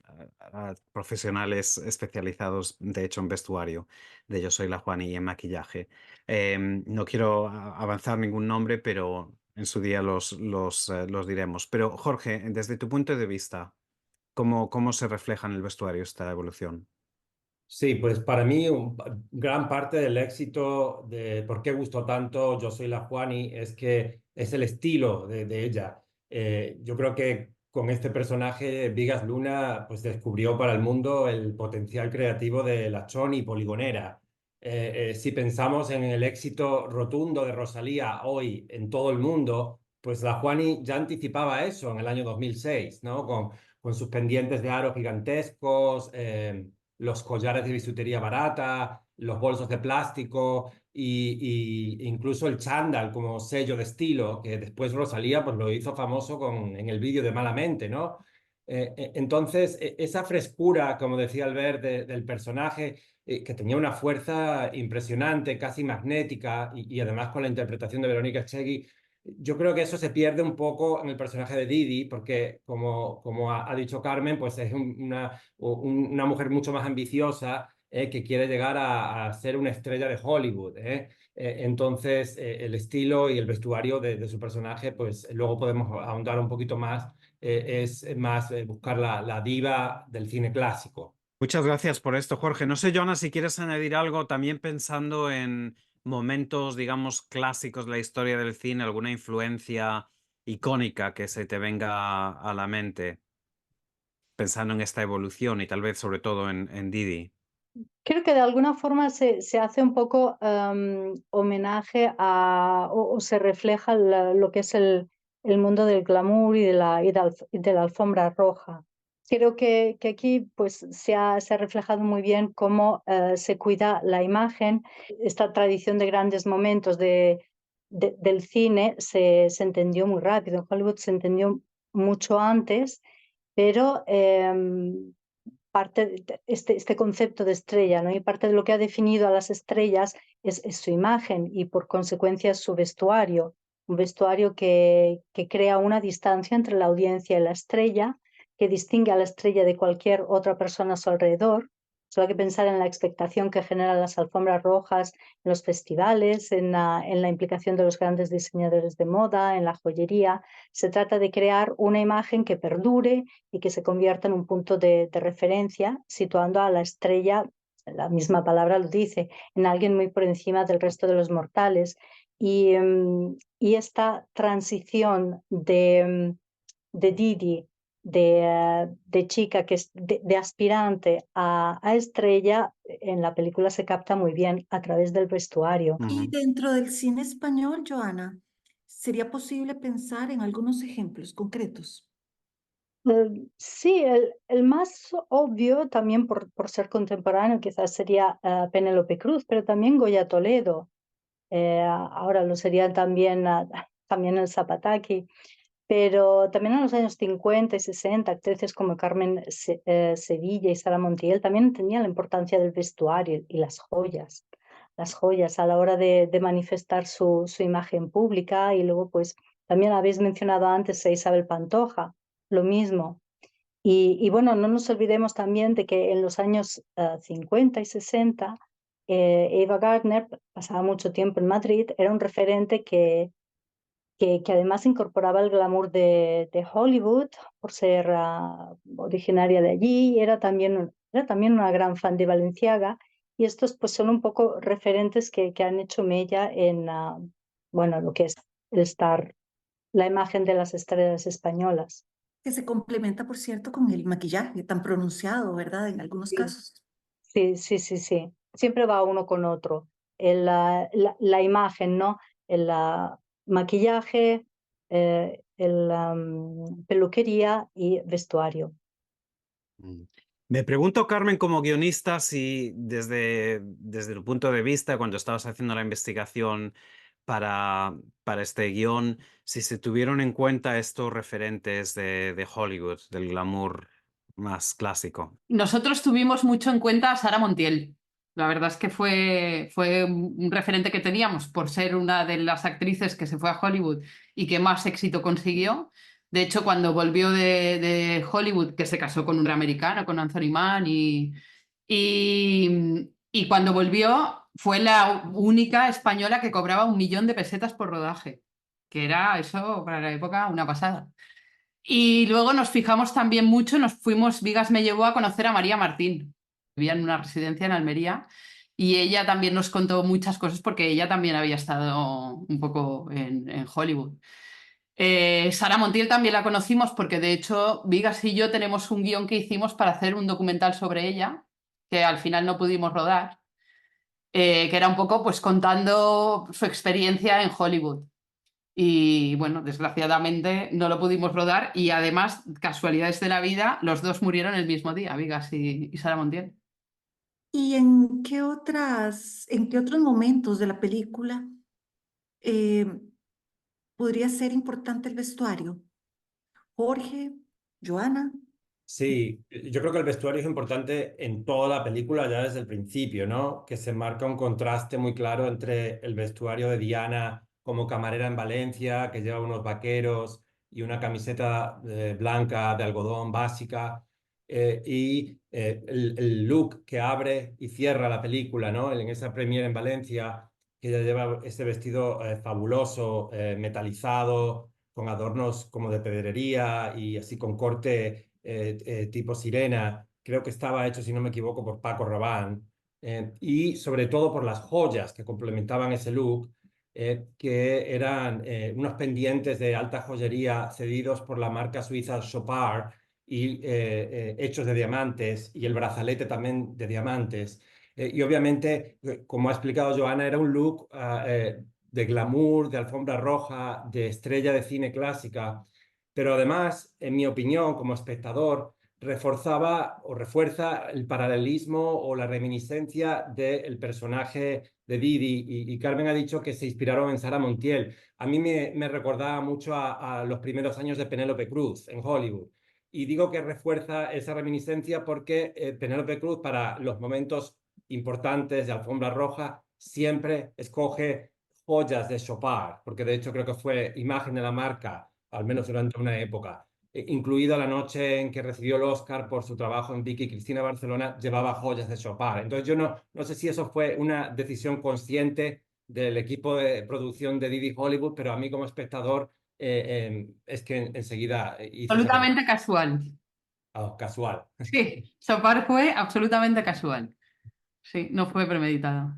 profesionales especializados, de hecho, en vestuario de Yo soy la Juani y en maquillaje. No quiero avanzar ningún nombre, pero en su día los diremos. Pero Jorge, desde tu punto de vista, ¿cómo se refleja en el vestuario esta evolución? Sí, pues para mí gran parte del éxito de por qué gustó tanto Yo soy la Juani es que es el estilo de ella. Yo creo que con este personaje Vigas Luna pues descubrió para el mundo el potencial creativo de la choni poligonera. Si pensamos en el éxito rotundo de Rosalía hoy en todo el mundo, pues la Juani ya anticipaba eso en el año 2006, ¿no? Con sus pendientes de aro gigantescos. Los collares de bisutería barata, los bolsos de plástico y incluso el chándal como sello de estilo, que después Rosalía pues lo hizo famoso en el vídeo de Malamente, ¿no? Entonces, esa frescura, como decía Albert, del personaje, que tenía una fuerza impresionante, casi magnética, y además con la interpretación de Verónica Echegui, yo creo que eso se pierde un poco en el personaje de Didi, porque como ha dicho Carmen, pues es una mujer mucho más ambiciosa que quiere llegar a ser una estrella de Hollywood. Entonces, el estilo y el vestuario de su personaje, pues luego podemos ahondar un poquito más, es más buscar la diva del cine clásico. Muchas gracias por esto, Jorge. No sé, Joana, si quieres añadir algo, también pensando en momentos, digamos, clásicos de la historia del cine, alguna influencia icónica que se te venga a la mente, pensando en esta evolución y tal vez sobre todo en Didi. Creo que de alguna forma se hace un poco homenaje o se refleja lo que es el mundo del glamour y de la alfombra roja. Creo que aquí pues, se ha reflejado muy bien cómo se cuida la imagen. Esta tradición de grandes momentos del cine se entendió muy rápido. En Hollywood se entendió mucho antes, pero parte de este concepto de estrella, ¿no? Y parte de lo que ha definido a las estrellas es su imagen y por consecuencia su vestuario, un vestuario que crea una distancia entre la audiencia y la estrella, que distingue a la estrella de cualquier otra persona a su alrededor. Solo hay que pensar en la expectación que generan las alfombras rojas en los festivales, en la implicación de los grandes diseñadores de moda, en la joyería. Se trata de crear una imagen que perdure y que se convierta en un punto de referencia, situando a la estrella, la misma palabra lo dice, en alguien muy por encima del resto de los mortales. Y esta transición de Didi, de chica, que es de aspirante a estrella, en la película se capta muy bien a través del vestuario. Y dentro del cine español, Joana, ¿sería posible pensar en algunos ejemplos concretos? Sí, el más obvio, también por ser contemporáneo, quizás sería Penélope Cruz, pero también Goya Toledo. Ahora lo sería también, también el Zapataki, pero también en los años 50 y 60, actrices como Carmen Sevilla y Sara Montiel también tenían la importancia del vestuario y las joyas a la hora de manifestar su imagen pública. Y luego, pues, también habéis mencionado antes a Isabel Pantoja, lo mismo. Y bueno, no nos olvidemos también de que en los años 50 y 60, Ava Gardner pasaba mucho tiempo en Madrid, era un referente que además incorporaba el glamour de Hollywood por ser originaria de allí, era también una gran fan de Balenciaga, y estos pues son un poco referentes que han hecho mella en bueno, lo que es la imagen de las estrellas españolas. Que se complementa, por cierto, con el maquillaje tan pronunciado, ¿verdad? En algunos Sí. casos. Sí, sí, sí, sí. Siempre va uno con otro. La imagen, ¿no? El maquillaje, peluquería y vestuario. Mm. Me pregunto, Carmen, como guionista, si desde tu punto de vista, cuando estabas haciendo la investigación para este guión, si se tuvieron en cuenta estos referentes de Hollywood, del glamour más clásico. Nosotros tuvimos mucho en cuenta a Sara Montiel. La verdad es que fue un referente que teníamos por ser una de las actrices que se fue a Hollywood y que más éxito consiguió. De hecho, cuando volvió de Hollywood, que se casó con un americano, con Anthony Mann, y cuando volvió fue la única española que cobraba 1 millón de pesetas por rodaje, que era eso para la época una pasada. Y luego nos fijamos también mucho, Vigas me llevó a conocer a María Martín. Vivía en una residencia en Almería y ella también nos contó muchas cosas porque ella también había estado un poco en Hollywood. Sara Montiel también la conocimos porque de hecho Vigas y yo tenemos un guión que hicimos para hacer un documental sobre ella, que al final no pudimos rodar, que era un poco pues contando su experiencia en Hollywood. Y bueno, desgraciadamente no lo pudimos rodar y además, casualidades de la vida, los dos murieron el mismo día, Vigas y Sara Montiel. ¿Y en qué otros momentos de la película eh, podría ser importante el vestuario? Jorge, Joana. Sí, yo creo que el vestuario es importante en toda la película ya desde el principio, ¿no? Que se marca un contraste muy claro entre el vestuario de Diana como camarera en Valencia, que lleva unos vaqueros y una camiseta blanca de algodón básica, y el look que abre y cierra la película, ¿no? En esa premiere en Valencia, que ella lleva ese vestido fabuloso, metalizado, con adornos como de pedrería y así con corte tipo sirena. Creo que estaba hecho, si no me equivoco, por Paco Rabanne. Y sobre todo por las joyas que complementaban ese look, que eran unos pendientes de alta joyería cedidos por la marca suiza Chopard y hechos de diamantes, y el brazalete también de diamantes. Y obviamente, como ha explicado Joana, era un look de glamour, de alfombra roja, de estrella de cine clásica, pero además, en mi opinión, como espectador, reforzaba o refuerza el paralelismo o la reminiscencia del personaje de Didi, y Carmen ha dicho que se inspiraron en Sara Montiel. A mí me recordaba mucho a los primeros años de Penélope Cruz en Hollywood. Y digo que refuerza esa reminiscencia porque Penélope Cruz, para los momentos importantes de alfombra roja, siempre escoge joyas de Chopard, porque de hecho creo que fue imagen de la marca, al menos durante una época. Incluida la noche en que recibió el Oscar por su trabajo en Vicky Cristina Barcelona, llevaba joyas de Chopard. Entonces yo no sé si eso fue una decisión consciente del equipo de producción de Didi Hollywood, pero a mí como espectador es que enseguida hice esa conexión. Absolutamente casual. Oh, casual. Sí, Sopar fue absolutamente casual. Sí, no fue premeditado.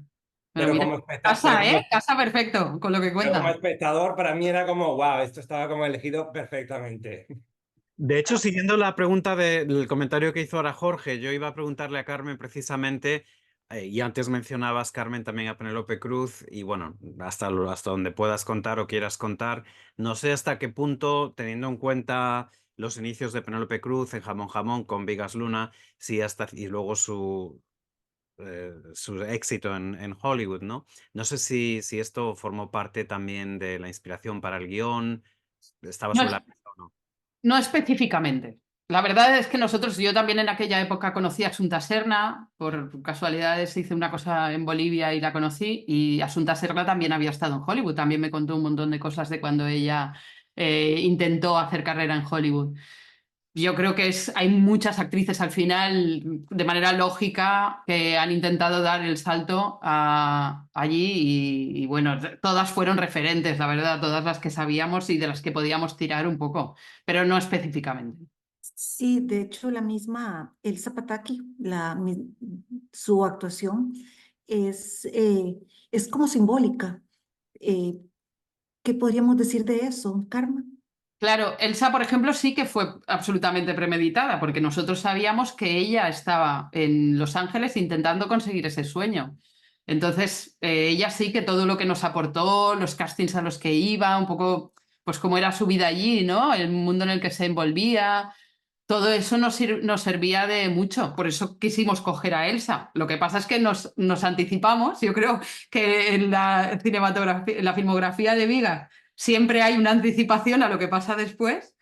Pero Pero mira, como, casa, ¿eh? Casa perfecto con lo que pero como cuentas. espectador, para mí era como, wow, esto estaba como elegido perfectamente. De hecho, siguiendo la pregunta del comentario que hizo ahora Jorge, yo iba a preguntarle a Carmen precisamente, y antes mencionabas, Carmen, también a Penélope Cruz, y bueno, hasta donde puedas contar o quieras contar, no sé hasta qué punto, teniendo en cuenta los inicios de Penélope Cruz en Jamón Jamón con Vigas Luna, sí hasta, y luego su éxito en Hollywood, ¿no? No sé si esto formó parte también de la inspiración para el guión, estaba No, sobre la mesa o no. no específicamente. La verdad es que nosotros, yo también en aquella época conocí a Asunta Serna, por casualidades hice una cosa en Bolivia y la conocí, y Asunta Serna también había estado en Hollywood, también me contó un montón de cosas de cuando ella intentó hacer carrera en Hollywood. Yo creo que hay muchas actrices al final, de manera lógica, que han intentado dar el salto allí y bueno, todas fueron referentes, la verdad, todas las que sabíamos y de las que podíamos tirar un poco, pero no específicamente. Sí, de hecho, la misma Elsa Pataky, su actuación es, eh, es como simbólica. Eh, ¿Qué podríamos decir de eso, Karma? Claro, Elsa, por ejemplo, sí que fue absolutamente premeditada, porque nosotros sabíamos que ella estaba en Los Ángeles intentando conseguir ese sueño. Entonces, ella sí que todo lo que nos aportó, los castings a los que iba, un poco, pues cómo era su vida allí, ¿no? El mundo en el que se envolvía, todo eso nos servía de mucho. Por eso quisimos coger a Elsa. Lo que pasa es que nos anticipamos. Yo creo que en la cinematografía, en la filmografía de Vigas siempre hay una anticipación a lo que pasa después,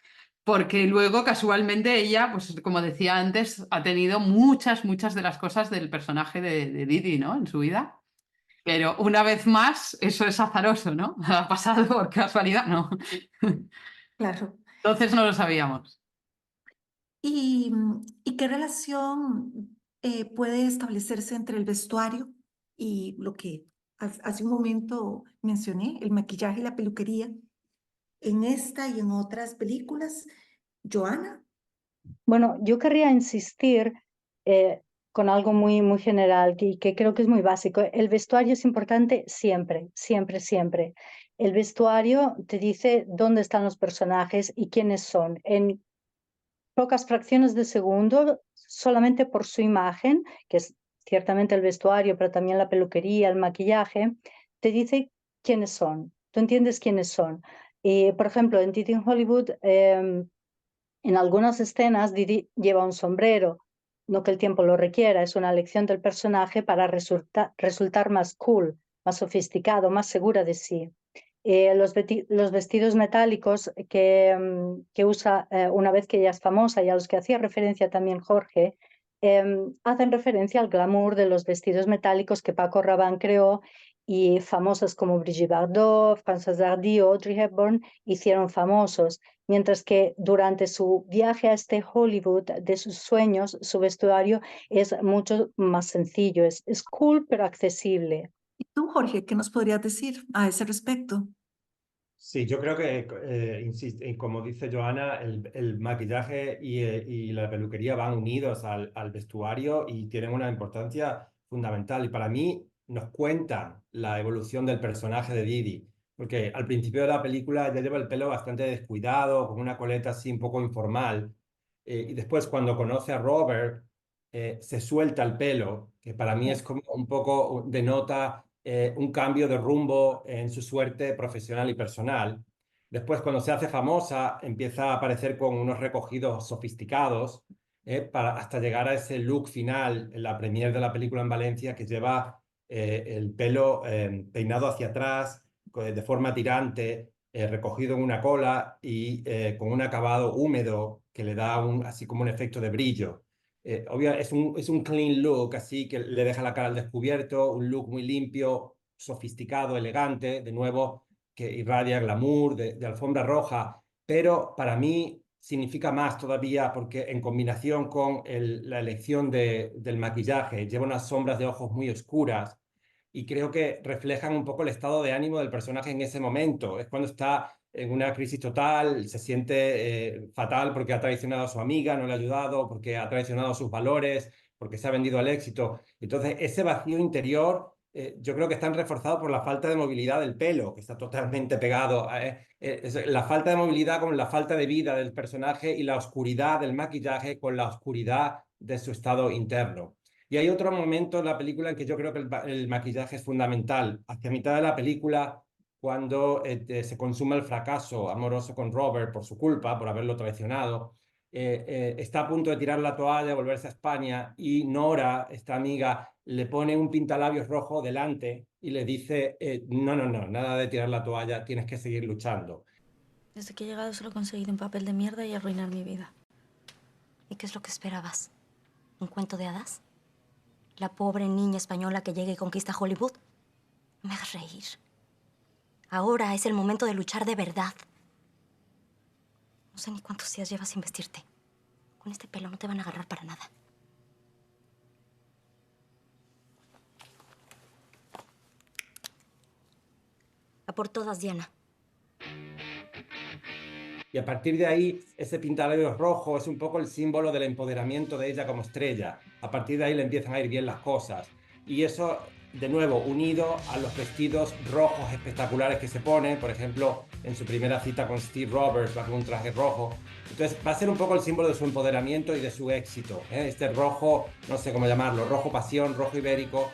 porque luego casualmente ella, pues como decía antes, ha tenido muchas de las cosas del personaje de Didi, ¿no? En su vida. Pero una vez más, eso es azaroso, ¿no? Ha pasado por casualidad, ¿no? Claro. Entonces no lo sabíamos. ¿Y qué relación puede establecerse entre el vestuario y lo que hace un momento mencioné, el maquillaje y la peluquería, en esta y en otras películas? Joana. Bueno, yo querría insistir eh, con algo muy general que creo que es muy básico. El vestuario es importante siempre, siempre, siempre. El vestuario te dice dónde están los personajes y quiénes son. En pocas fracciones de segundo, solamente por su imagen, que es ciertamente el vestuario, pero también la peluquería, el maquillaje, te dice quiénes son. Tú entiendes quiénes son. Por ejemplo, en Didi in Hollywood, en algunas escenas Didi lleva un sombrero, no que el tiempo lo requiera, es una elección del personaje para resultar más cool, más sofisticado, más segura de sí. Los vestidos metálicos que usa una vez que ella es famosa y a los que hacía referencia también Jorge, hacen referencia al glamour de los vestidos metálicos que Paco Rabanne creó y famosas como Brigitte Bardot, Françoise Hardy o Audrey Hepburn hicieron famosos, mientras que durante su viaje a este Hollywood de sus sueños, su vestuario es mucho más sencillo, es cool pero accesible. ¿Y tú, Jorge, qué nos podrías decir a ese respecto? Sí, yo creo que, como dice Joana, el maquillaje y la peluquería van unidos al vestuario y tienen una importancia fundamental. Y para mí nos cuentan la evolución del personaje de Didi, porque al principio de la película ya lleva el pelo bastante descuidado, con una coleta así un poco informal. Y después cuando conoce a Robert, se suelta el pelo, que para mí es como un poco denota un cambio de rumbo en su suerte profesional y personal. Después, cuando se hace famosa, empieza a aparecer con unos recogidos sofisticados, hasta llegar a ese look final en la premiere de la película en Valencia, que lleva el pelo peinado hacia atrás, de forma tirante, recogido en una cola y con un acabado húmedo que le da así como un efecto de brillo. Es un clean look, así que le deja la cara al descubierto, un look muy limpio, sofisticado, elegante, de nuevo, que irradia glamour, de alfombra roja, pero para mí significa más todavía porque en combinación con la elección del maquillaje, lleva unas sombras de ojos muy oscuras y creo que reflejan un poco el estado de ánimo del personaje en ese momento. Es cuando está en una crisis total, se siente fatal porque ha traicionado a su amiga, no le ha ayudado, porque ha traicionado sus valores, porque se ha vendido al éxito. Entonces, ese vacío interior yo creo que están reforzados por la falta de movilidad del pelo, que está totalmente pegado. La falta de movilidad con la falta de vida del personaje y la oscuridad del maquillaje con la oscuridad de su estado interno. Y hay otro momento en la película en que yo creo que el maquillaje es fundamental. Hacia mitad de la película, cuando se consuma el fracaso amoroso con Robert por su culpa, por haberlo traicionado, está a punto de tirar la toalla, volverse a España y Nora, esta amiga, le pone un pintalabios rojo delante y le dice, no, no, no, nada de tirar la toalla, tienes que seguir luchando. Desde que he llegado solo he conseguido un papel de mierda y arruinar mi vida. ¿Y qué es lo que esperabas? ¿Un cuento de hadas? ¿La pobre niña española que llega y conquista Hollywood? No me hagas reír. Ahora es el momento de luchar de verdad. No sé ni cuántos días llevas sin vestirte. Con este pelo no te van a agarrar para nada. A por todas, Diana. Y a partir de ahí, ese pintalabios rojo es un poco el símbolo del empoderamiento de ella como estrella. A partir de ahí le empiezan a ir bien las cosas. Y eso, de nuevo, unido a los vestidos rojos espectaculares que se pone, por ejemplo, en su primera cita con Steve Roberts, va con un traje rojo. Entonces, va a ser un poco el símbolo de su empoderamiento y de su éxito. Este rojo, no sé cómo llamarlo, rojo pasión, rojo ibérico,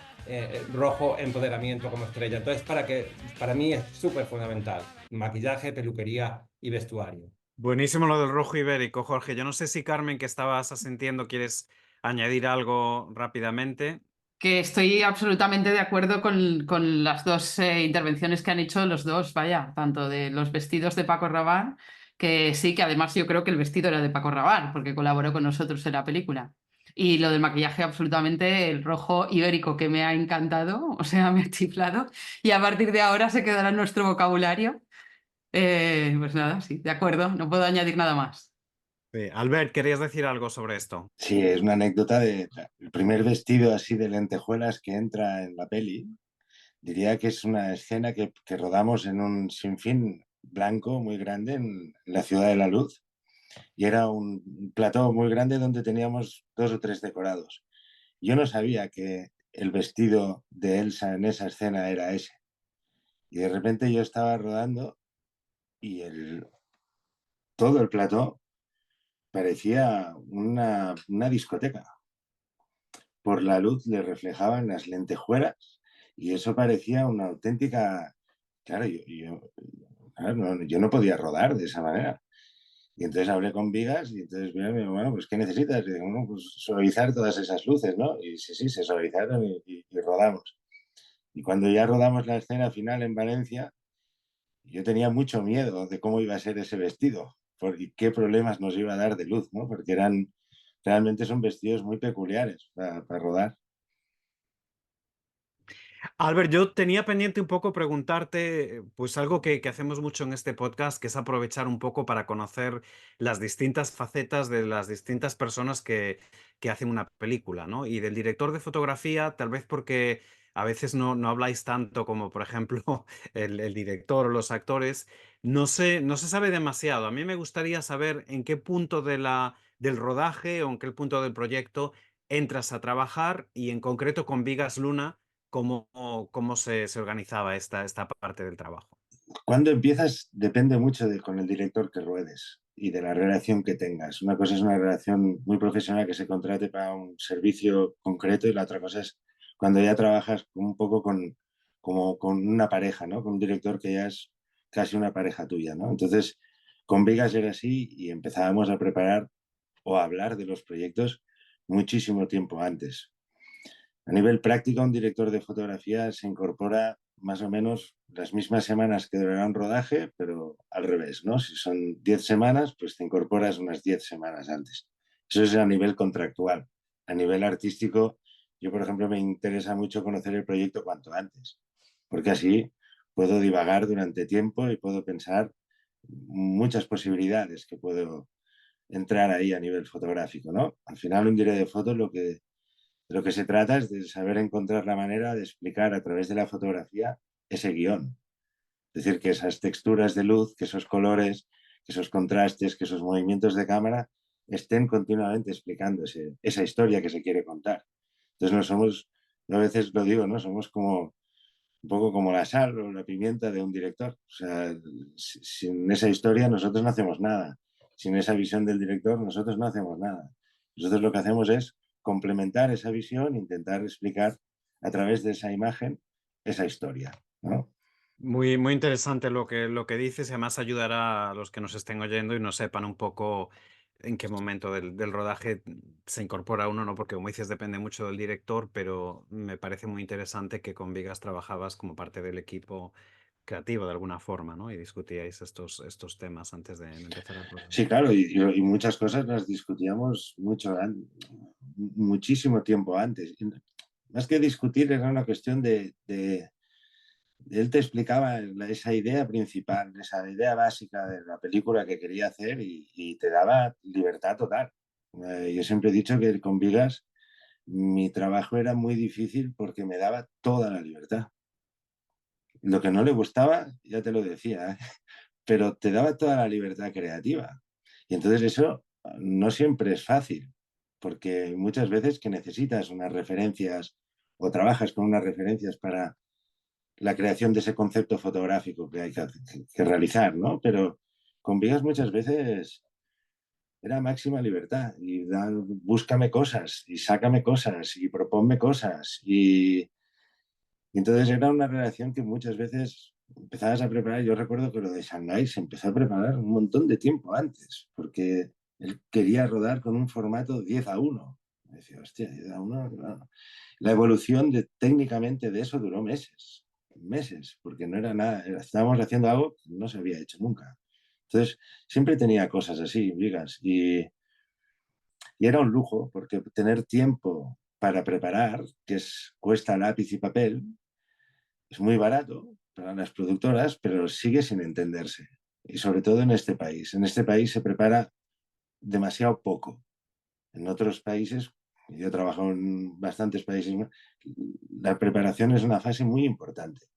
rojo empoderamiento como estrella. Entonces, para mí es súper fundamental. Maquillaje, peluquería y vestuario. Buenísimo lo del rojo ibérico, Jorge. Yo no sé si Carmen, que estabas asintiendo, quieres añadir algo rápidamente. Que estoy absolutamente de acuerdo con las dos intervenciones que han hecho los dos, vaya, tanto de los vestidos de Paco Rabanne, que sí, que además yo creo que el vestido era de Paco Rabanne, porque colaboró con nosotros en la película. Y lo del maquillaje, absolutamente, el rojo ibérico que me ha encantado, o sea, me ha chiflado, y a partir de ahora se quedará en nuestro vocabulario. Pues nada, sí, de acuerdo, no puedo añadir nada más. Sí. Albert, ¿querías decir algo sobre esto? Sí, es una anécdota de el primer vestido así de lentejuelas que entra en la peli. Diría que es una escena que rodamos en un sinfín blanco muy grande en la Ciudad de la Luz y era un plató muy grande donde teníamos 2 o 3 decorados. Yo no sabía que el vestido de Elsa en esa escena era ese. Y de repente yo estaba rodando y todo el plató parecía una discoteca. Por la luz le reflejaban las lentejuelas y eso parecía una auténtica... Claro, claro, yo no podía rodar de esa manera. Y entonces hablé con Vigas y entonces, bueno, pues ¿qué necesitas? Y digo, bueno, pues suavizar todas esas luces, ¿no? Y sí, sí, se suavizaron y rodamos. Y cuando ya rodamos la escena final en Valencia, yo tenía mucho miedo de cómo iba a ser ese vestido y qué problemas nos iba a dar de luz, ¿no? Porque realmente son vestidos muy peculiares para rodar. Albert, yo tenía pendiente un poco preguntarte, pues algo que hacemos mucho en este podcast, que es aprovechar un poco para conocer las distintas facetas de las distintas personas que hacen una película, ¿no? Y del director de fotografía, tal vez porque a veces no habláis tanto como, por ejemplo, el director o los actores. No se sabe demasiado. A mí me gustaría saber en qué punto del rodaje o en qué punto del proyecto entras a trabajar y en concreto con Vigas Luna, cómo se organizaba esta parte del trabajo. Cuando empiezas depende mucho de con el director que ruedes y de la relación que tengas. Una cosa es una relación muy profesional que se contrate para un servicio concreto y la otra cosa es cuando ya trabajas un poco como con una pareja, ¿no? Con un director que ya es casi una pareja tuya, ¿no? Entonces, con Vigas era así y empezábamos a preparar o a hablar de los proyectos muchísimo tiempo antes. A nivel práctico, un director de fotografía se incorpora más o menos las mismas semanas que durará un rodaje, pero al revés, ¿no? Si son 10 semanas, pues te incorporas unas 10 semanas antes. Eso es a nivel contractual. A nivel artístico, yo, por ejemplo, me interesa mucho conocer el proyecto cuanto antes, porque así puedo divagar durante tiempo y puedo pensar muchas posibilidades que puedo entrar ahí a nivel fotográfico, ¿no? Al final, un director de fotos de lo que se trata es de saber encontrar la manera de explicar a través de la fotografía ese guión. Es decir, que esas texturas de luz, que esos colores, que esos contrastes, que esos movimientos de cámara estén continuamente explicando esa historia que se quiere contar. Entonces no somos, yo a veces lo digo, ¿no? Somos como un poco como la sal o la pimienta de un director. O sea, sin esa historia nosotros no hacemos nada. Sin esa visión del director nosotros no hacemos nada. Nosotros lo que hacemos es complementar esa visión, intentar explicar a través de esa imagen esa historia, ¿no? Muy interesante lo que dices y además ayudará a los que nos estén oyendo y no sepan un poco en qué momento del rodaje se incorpora uno, ¿no? Porque como dices, depende mucho del director, pero me parece muy interesante que con Vigas trabajabas como parte del equipo creativo de alguna forma, ¿no? Y discutíais estos temas antes de empezar el Sí, proceso. claro, y muchas cosas las discutíamos muchísimo tiempo antes. Y más que discutir, era una cuestión de él te explicaba esa idea principal, esa idea básica de la película que quería hacer y te daba libertad total. Yo siempre he dicho que con Vigas mi trabajo era muy difícil porque me daba toda la libertad. Lo que no le gustaba, ya te lo decía, ¿eh? Pero te daba toda la libertad creativa. Y entonces eso no siempre es fácil, porque muchas veces que necesitas unas referencias o trabajas con unas referencias para la creación de ese concepto fotográfico que hay que realizar, ¿no? Pero con Vigas muchas veces era máxima libertad y búscame cosas y sácame cosas y proponme cosas y entonces era una relación que muchas veces empezabas a preparar. Yo recuerdo que lo de Shanghái se empezó a preparar un montón de tiempo antes, porque él quería rodar con un formato 10:1. Me decía, hostia, 10:1, claro. La evolución técnicamente de eso duró meses, porque no era nada, estábamos haciendo algo que no se había hecho nunca. Entonces, siempre tenía cosas así, Vigas, y era un lujo, porque tener tiempo para preparar, cuesta lápiz y papel, es muy barato para las productoras, pero sigue sin entenderse. Y sobre todo en este país. En este país se prepara demasiado poco. En otros países, yo he trabajado en bastantes países, la preparación es una fase muy importante.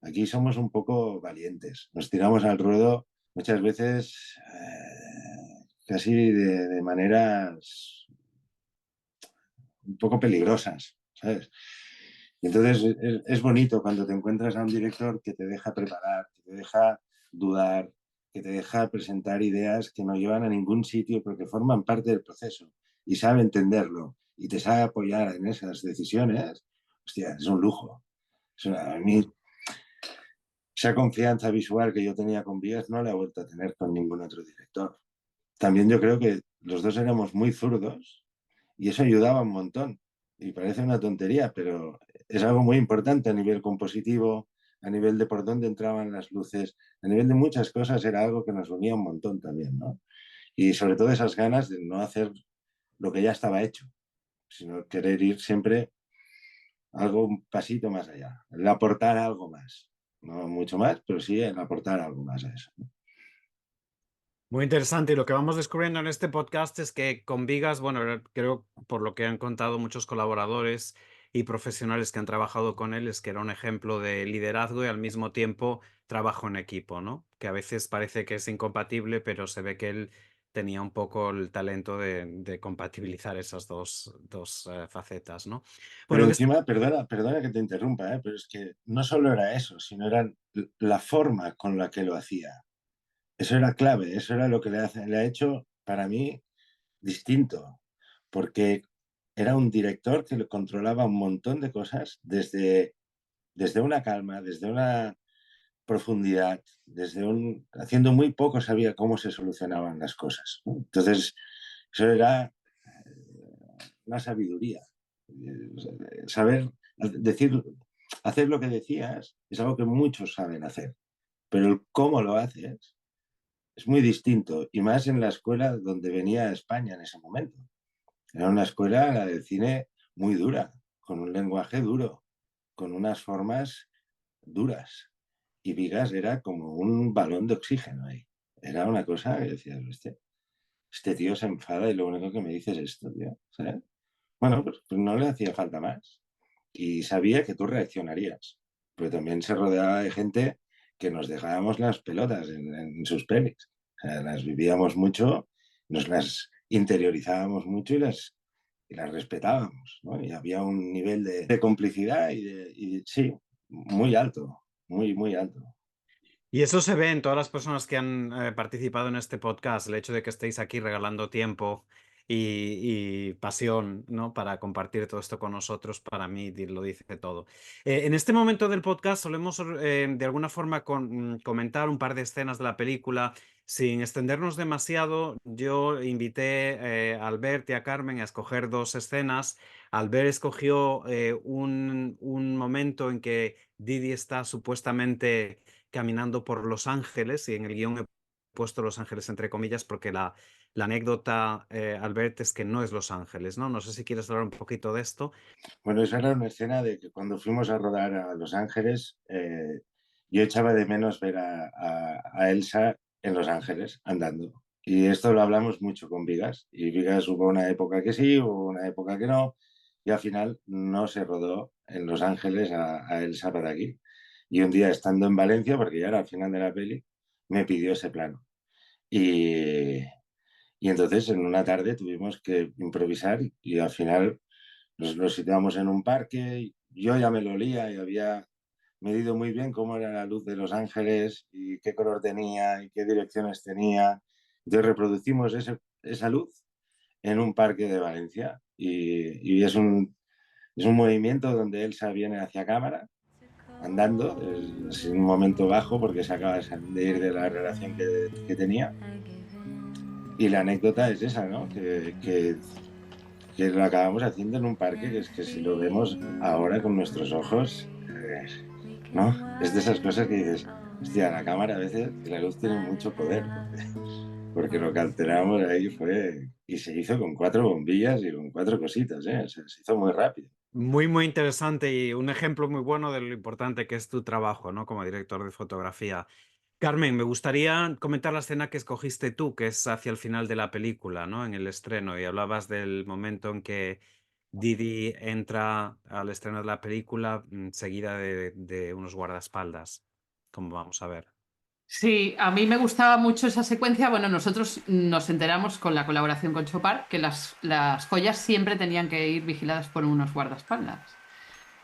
Aquí somos un poco valientes. Nos tiramos al ruedo muchas veces casi de maneras un poco peligrosas, ¿sabes? Y entonces es bonito cuando te encuentras a un director que te deja preparar, que te deja dudar, que te deja presentar ideas que no llevan a ningún sitio porque forman parte del proceso y sabe entenderlo y te sabe apoyar en esas decisiones. Hostia, es un lujo. A mí esa confianza visual que yo tenía con Vías no la he vuelto a tener con ningún otro director. También yo creo que los dos éramos muy zurdos y eso ayudaba un montón. Y parece una tontería, pero es algo muy importante a nivel compositivo, a nivel de por dónde entraban las luces, a nivel de muchas cosas era algo que nos unía un montón también, ¿no? Y sobre todo esas ganas de no hacer lo que ya estaba hecho, sino querer ir siempre algo un pasito más allá, el aportar algo más. No mucho más, pero sí el aportar algo más a eso. Muy interesante. Y lo que vamos descubriendo en este podcast es que con Vigas, bueno, creo por lo que han contado muchos colaboradores, y profesionales que han trabajado con él es que era un ejemplo de liderazgo y al mismo tiempo trabajo en equipo, ¿no? Que a veces parece que es incompatible, pero se ve que él tenía un poco el talento de compatibilizar esas dos facetas, ¿no? Pero Bueno, encima, perdona que te interrumpa, pero es que no solo era eso, sino era la forma con la que lo hacía. Eso era clave, eso era lo que le ha hecho para mí distinto, porque era un director que lo controlaba un montón de cosas desde una calma, desde una profundidad, haciendo muy poco sabía cómo se solucionaban las cosas, ¿no? Entonces, eso era una sabiduría. Saber decir, hacer lo que decías es algo que muchos saben hacer, pero el cómo lo haces es muy distinto, y más en la escuela donde venía España en ese momento. Era una escuela, la del cine, muy dura, con un lenguaje duro, con unas formas duras. Y Vigas era como un balón de oxígeno ahí. Era una cosa que decías, este tío se enfada y lo único que me dice es esto, tío. ¿Sabes? Bueno, pues no le hacía falta más. Y sabía que tú reaccionarías. Pero también se rodeaba de gente que nos dejábamos las pelotas en sus pelis. O sea, las vivíamos mucho, nos las interiorizábamos mucho y las respetábamos, ¿no? Y había un nivel de complicidad sí, muy alto, muy, muy alto. y eso se ve en todas las personas que han participado en este podcast, el hecho de que estéis aquí regalando tiempo y pasión, ¿no? Para compartir todo esto con nosotros, para mí lo dice todo. En este momento del podcast solemos de alguna forma comentar un par de escenas de la película. Sin extendernos demasiado, yo invité a Albert y a Carmen a escoger dos escenas. Albert escogió un momento en que Didi está supuestamente caminando por Los Ángeles, y en el guión he puesto Los Ángeles entre comillas porque la anécdota, Albert, es que no es Los Ángeles, ¿no? No sé si quieres hablar un poquito de esto. Bueno, esa era una escena de que cuando fuimos a rodar a Los Ángeles, yo echaba de menos ver a Elsa en Los Ángeles andando. Y esto lo hablamos mucho con Vigas. Y Vigas hubo una época que sí, hubo una época que no. Y al final no se rodó en Los Ángeles a Elsa para aquí. Y un día estando en Valencia, porque ya era al final de la peli, me pidió ese plano. Y, y entonces en una tarde tuvimos que improvisar y al final nos situamos en un parque. Yo ya me lo olía y había medido muy bien cómo era la luz de Los Ángeles y qué color tenía y qué direcciones tenía. Entonces reproducimos esa luz en un parque de Valencia y es un movimiento donde Elsa viene hacia cámara andando, es un momento bajo porque se acaba de ir de la relación que tenía. Y la anécdota es esa, ¿no? Que lo acabamos haciendo en un parque, que es que si lo vemos ahora con nuestros ojos, ¿no? Es de esas cosas que dices, hostia, la cámara a veces, la luz tiene mucho poder, porque lo que alteramos ahí fue, y se hizo con 4 bombillas y con 4 cositas, ¿eh? O sea, se hizo muy rápido. Muy, muy interesante y un ejemplo muy bueno de lo importante que es tu trabajo, ¿no? Como director de fotografía. Carmen, me gustaría comentar la escena que escogiste tú, que es hacia el final de la película, ¿no? En el estreno, y hablabas del momento en que Didi entra al estreno de la película, seguida de unos guardaespaldas, como vamos a ver. Sí, a mí me gustaba mucho esa secuencia. Bueno, nosotros nos enteramos con la colaboración con Chopar que las joyas siempre tenían que ir vigiladas por unos guardaespaldas.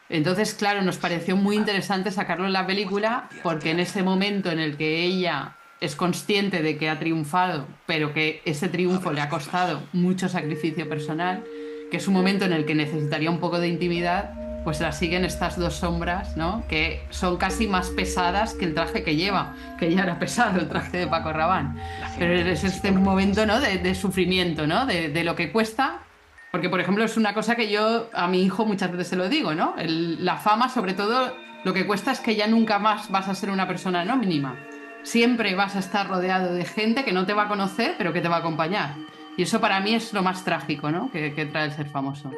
Entonces, claro, nos pareció muy interesante sacarlo en la película porque en ese momento en el que ella es consciente de que ha triunfado, pero que ese triunfo le ha costado mucho sacrificio personal, que es un momento en el que necesitaría un poco de intimidad, pues la siguen estas dos sombras, ¿no? Que son casi más pesadas que el traje que lleva, que ya era pesado el traje de Paco Rabanne. Pero es este momento, ¿no? de sufrimiento, ¿no? De lo que cuesta. Porque, por ejemplo, es una cosa que yo a mi hijo muchas veces se lo digo, ¿no? La fama, sobre todo, lo que cuesta es que ya nunca más vas a ser una persona anónima. Siempre vas a estar rodeado de gente que no te va a conocer, pero que te va a acompañar. Y eso para mí es lo más trágico, ¿no? Que trae el ser famoso.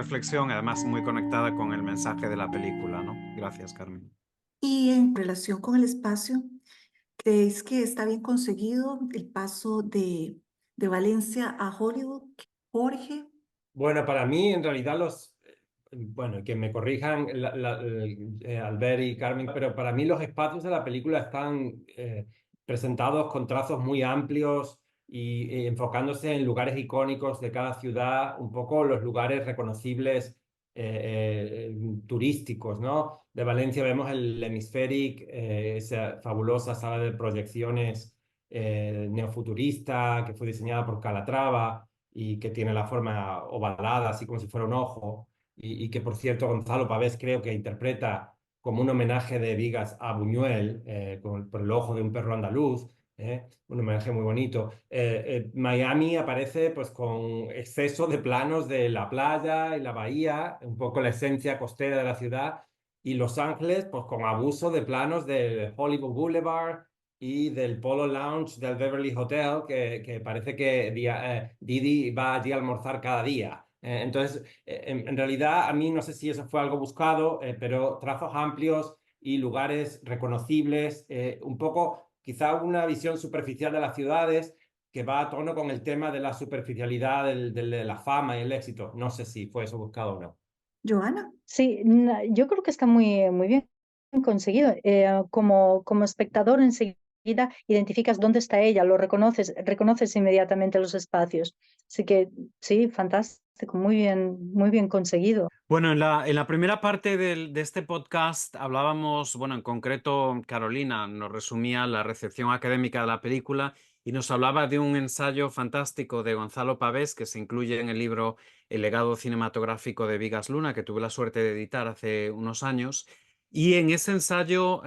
reflexión, además muy conectada con el mensaje de la película, ¿no? Gracias, Carmen. Y en relación con el espacio, ¿creéis que está bien conseguido el paso de Valencia a Hollywood? Jorge. Bueno, para mí, en realidad, bueno, que me corrijan Albert y Carmen, pero para mí los espacios de la película están presentados con trazos muy amplios y enfocándose en lugares icónicos de cada ciudad, un poco los lugares reconocibles turísticos, ¿no? De Valencia vemos el Hemispheric, esa fabulosa sala de proyecciones neofuturista que fue diseñada por Calatrava y que tiene la forma ovalada, así como si fuera un ojo, y que por cierto Gonzalo Pavés creo que interpreta como un homenaje de Vigas a Buñuel, por el ojo de un perro andaluz, un homenaje muy bonito. Miami aparece pues con exceso de planos de la playa y la bahía, un poco la esencia costera de la ciudad, y Los Ángeles pues con abuso de planos del Hollywood Boulevard y del Polo Lounge del Beverly Hotel, que parece que Didi va allí a almorzar cada día. Entonces, en realidad, a mí no sé si eso fue algo buscado, pero trazos amplios y lugares reconocibles, un poco, quizá una visión superficial de las ciudades que va a tono con el tema de la superficialidad de la fama y el éxito. No sé si fue eso buscado o no. Joana. Sí, yo creo que está muy bien conseguido. Como espectador enseguida identificas dónde está ella, lo reconoces inmediatamente los espacios. Así que sí, fantástico, muy bien conseguido. Bueno, en la primera parte de este podcast hablábamos, bueno, en concreto Carolina nos resumía la recepción académica de la película y nos hablaba de un ensayo fantástico de Gonzalo Pavés que se incluye en el libro El legado cinematográfico de Vigas Luna, que tuve la suerte de editar hace unos años. Y en ese ensayo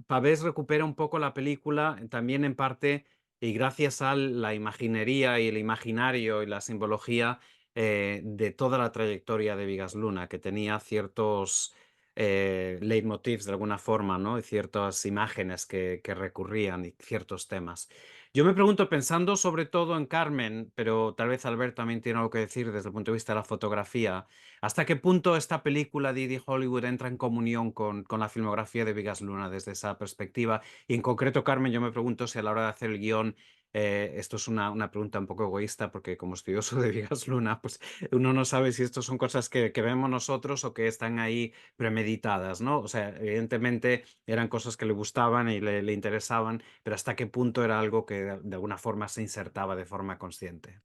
Pavés recupera un poco la película, también en parte, y gracias a la imaginería y el imaginario y la simbología de toda la trayectoria de Vigas Luna, que tenía ciertos leitmotivs de alguna forma, ¿no? Y ciertas imágenes que recurrían y ciertos temas. Yo me pregunto, pensando sobre todo en Carmen, pero tal vez Albert también tiene algo que decir desde el punto de vista de la fotografía, ¿hasta qué punto esta película Didi Hollywood entra en comunión con la filmografía de Vigas Luna desde esa perspectiva? Y en concreto, Carmen, yo me pregunto si a la hora de hacer el guión esto es una pregunta un poco egoísta porque como estudioso de Vigas Luna, pues uno no sabe si esto son cosas que vemos nosotros o que están ahí premeditadas, ¿no? O sea, evidentemente eran cosas que le gustaban y le interesaban, pero hasta qué punto era algo que de alguna forma se insertaba de forma consciente.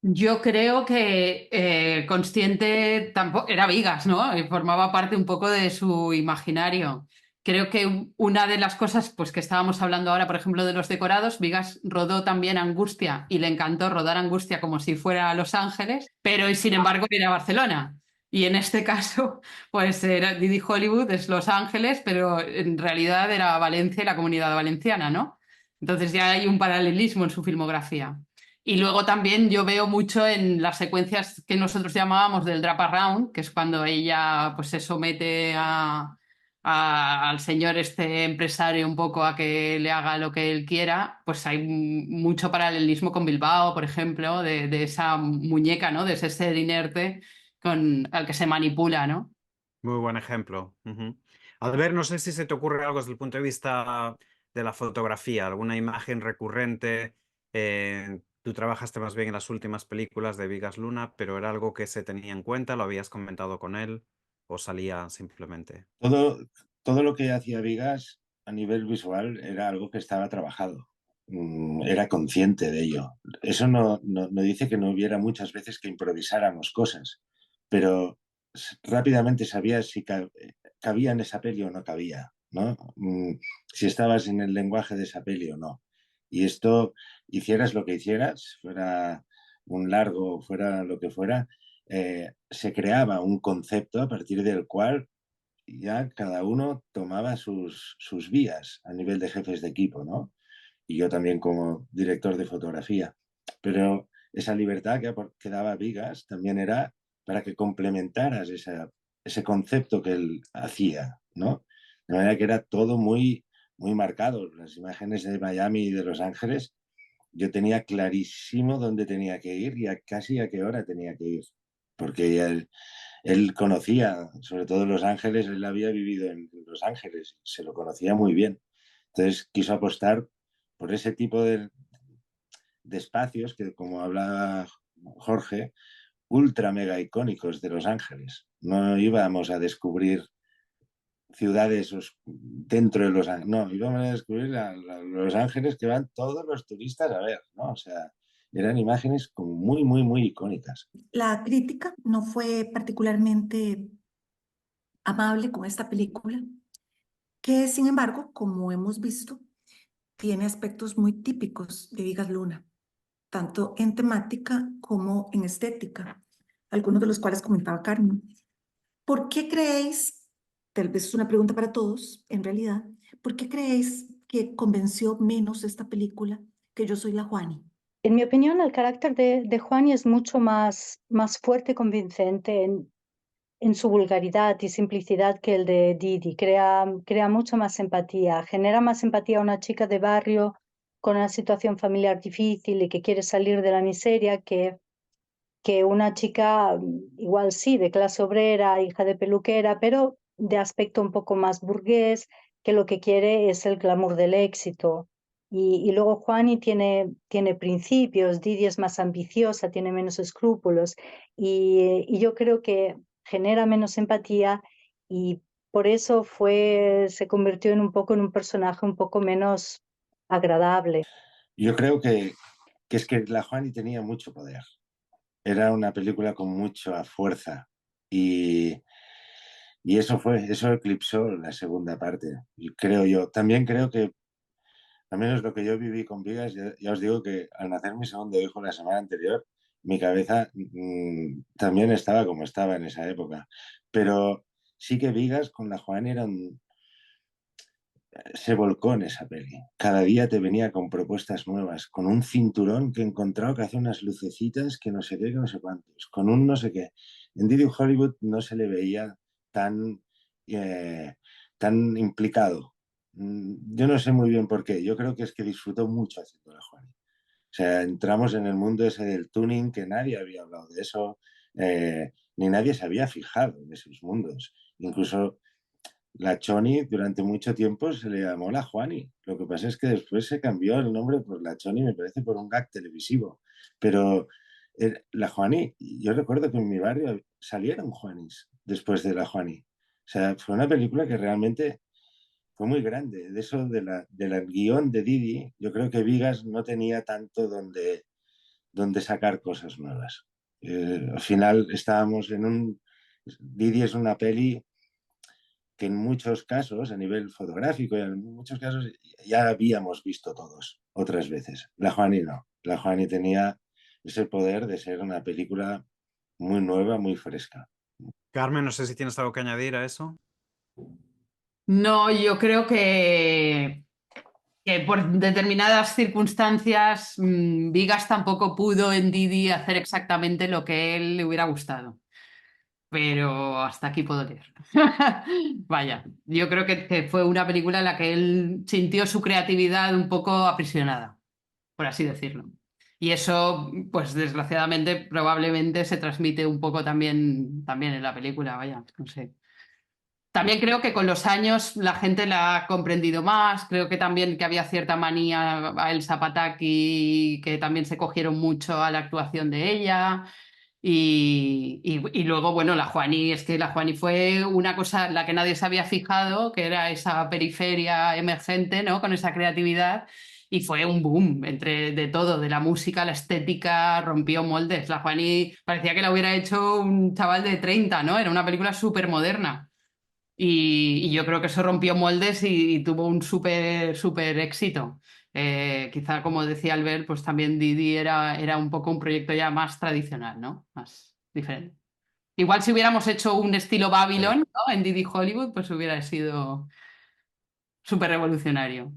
Yo creo que consciente tampoco era Vigas, ¿no? Formaba parte un poco de su imaginario. Creo que una de las cosas pues, que estábamos hablando ahora, por ejemplo, de los decorados, Vigas rodó también Angustia y le encantó rodar Angustia como si fuera Los Ángeles, pero sin embargo era Barcelona. Y en este caso, pues era Didi Hollywood es Los Ángeles, pero en realidad era Valencia y la Comunidad Valenciana, ¿no? Entonces ya hay un paralelismo en su filmografía. Y luego también yo veo mucho en las secuencias que nosotros llamábamos del Drap Around, que es cuando ella pues, se somete al señor este empresario un poco a que le haga lo que él quiera, pues hay mucho paralelismo con Bilbao, por ejemplo, de esa muñeca, ¿no? De ese ser inerte al que se manipula, ¿no? Muy buen ejemplo. Albert, no sé si se te ocurre algo desde el punto de vista de la fotografía, alguna imagen recurrente. Tú trabajaste más bien en las últimas películas de Vigas Luna, pero ¿era algo que se tenía en cuenta? ¿Lo habías comentado con él o salía simplemente? Todo lo que hacía Vigas a nivel visual era algo que estaba trabajado. Era consciente de ello. Eso no dice que no hubiera muchas veces que improvisáramos cosas, pero rápidamente sabías si cabía en esa peli o no cabía, ¿no? Si estabas en el lenguaje de esa peli o no. Y esto, hicieras lo que hicieras, fuera un largo, fuera lo que fuera, se creaba un concepto a partir del cual ya cada uno tomaba sus vías a nivel de jefes de equipo, ¿no? Y yo también como director de fotografía. Pero esa libertad que daba Vigas también era para que complementaras ese concepto que él hacía, ¿no? De manera que era todo muy marcado. Las imágenes de Miami y de Los Ángeles, yo tenía clarísimo dónde tenía que ir y casi a qué hora tenía que ir. Porque Él conocía, sobre todo Los Ángeles, él había vivido en Los Ángeles, se lo conocía muy bien. Entonces quiso apostar por ese tipo de espacios que, como hablaba Jorge, ultra mega icónicos de Los Ángeles. No íbamos a descubrir ciudades dentro de Los Ángeles, no, íbamos a descubrir Los Ángeles que van todos los turistas a ver, ¿no? O sea, eran imágenes como muy, muy, muy icónicas. La crítica no fue particularmente amable con esta película, que sin embargo, como hemos visto, tiene aspectos muy típicos de Vigas Luna, tanto en temática como en estética, algunos de los cuales comentaba Carmen. ¿Por qué creéis, tal vez es una pregunta para todos, en realidad, ¿por qué creéis que convenció menos esta película que Yo soy la Juani? En mi opinión, el carácter de Juani es mucho más fuerte y convincente en su vulgaridad y simplicidad que el de Didi. Crea mucha más empatía, genera más empatía a una chica de barrio con una situación familiar difícil y que quiere salir de la miseria que una chica, igual sí, de clase obrera, hija de peluquera, pero de aspecto un poco más burgués, que lo que quiere es el glamour del éxito. Y luego Juani tiene principios, Didi es más ambiciosa, tiene menos escrúpulos, y yo creo que genera menos empatía y por eso se convirtió en un personaje un poco menos agradable. Yo creo que es que la Juani tenía mucho poder. Era una película con mucha fuerza y eso eclipsó la segunda parte, y creo yo. También creo que, al menos lo que yo viví con Vigas, ya os digo que al nacer mi segundo hijo la semana anterior, mi cabeza también estaba como estaba en esa época. Pero sí que Vigas con la Juani se volcó en esa peli. Cada día te venía con propuestas nuevas, con un cinturón que he encontrado que hace unas lucecitas que no sé qué, que no sé cuántos, con un no sé qué. En Didi Hollywood no se le veía tan, eh, tan implicado. Yo no sé muy bien por qué. Yo creo que es que disfrutó mucho haciendo la Juani. O sea, entramos en el mundo ese del tuning, que nadie había hablado de eso, ni nadie se había fijado en esos mundos. Incluso la Choni durante mucho tiempo se le llamó la Juani. Lo que pasa es que después se cambió el nombre por la Choni, me parece, por un gag televisivo. Pero la Juani, yo recuerdo que en mi barrio salieron Juanis después de la Juani. O sea, fue una película que realmente fue muy grande. De eso, del guión de Didi, yo creo que Vigas no tenía tanto donde sacar cosas nuevas. Al final estábamos en un... Didi es una peli que en muchos casos, a nivel fotográfico, en muchos casos ya habíamos visto todos otras veces. La Juani no. La Juani tenía ese poder de ser una película muy nueva, muy fresca. Carmen, no sé si tienes algo que añadir a eso. No, yo creo que por determinadas circunstancias, Vigas tampoco pudo en Didi hacer exactamente lo que él le hubiera gustado. Pero hasta aquí puedo leer. Vaya, yo creo que fue una película en la que él sintió su creatividad un poco aprisionada, por así decirlo. Y eso, pues desgraciadamente, probablemente se transmite un poco también en la película, vaya, no sé. También creo que con los años la gente la ha comprendido más, creo que también que había cierta manía a Elsa Pataky, que también se cogieron mucho a la actuación de ella. Y luego, bueno, la Juani, es que la Juani fue una cosa en la que nadie se había fijado, que era esa periferia emergente, ¿no? Con esa creatividad. Y fue un boom entre de todo, de la música, la estética, rompió moldes. La Juani parecía que la hubiera hecho un chaval de 30, ¿no? Era una película súper moderna. Y yo creo que eso rompió moldes y tuvo un súper éxito. Quizá, como decía Albert, pues también Didi era un poco un proyecto ya más tradicional, ¿no? Más diferente. Igual si hubiéramos hecho un estilo Babylon, ¿no? En Didi Hollywood, pues hubiera sido súper revolucionario.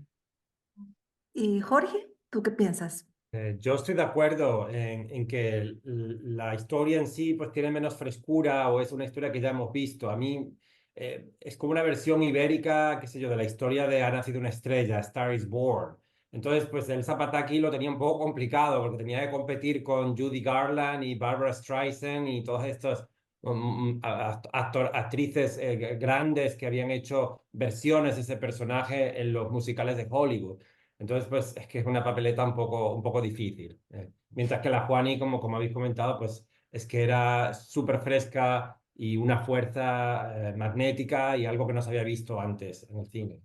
Y Jorge, ¿tú qué piensas? Yo estoy de acuerdo en que la historia en sí pues tiene menos frescura o es una historia que ya hemos visto. A mí es como una versión ibérica, qué sé yo, de la historia de Ha nacido una estrella, Star is Born. Entonces, pues el Zapataki lo tenía un poco complicado porque tenía que competir con Judy Garland y Barbara Streisand y todos estos actrices grandes que habían hecho versiones de ese personaje en los musicales de Hollywood. Entonces, pues es que es una papeleta un poco difícil. Mientras que la Juani, como habéis comentado, pues es que era súper fresca y una fuerza magnética y algo que no se había visto antes en el cine.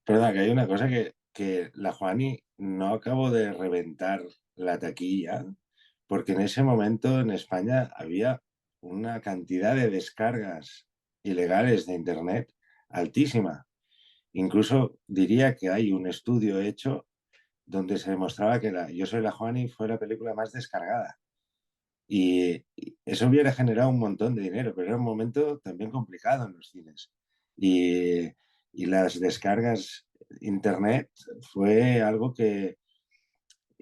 Perdona, que hay una cosa que la Juani no acabó de reventar la taquilla, porque en ese momento en España había una cantidad de descargas ilegales de Internet altísima. Incluso diría que hay un estudio hecho donde se demostraba que Yo soy la Juani fue la película más descargada. Y eso hubiera generado un montón de dinero, pero era un momento también complicado en los cines. Y, y las descargas Internet fue algo que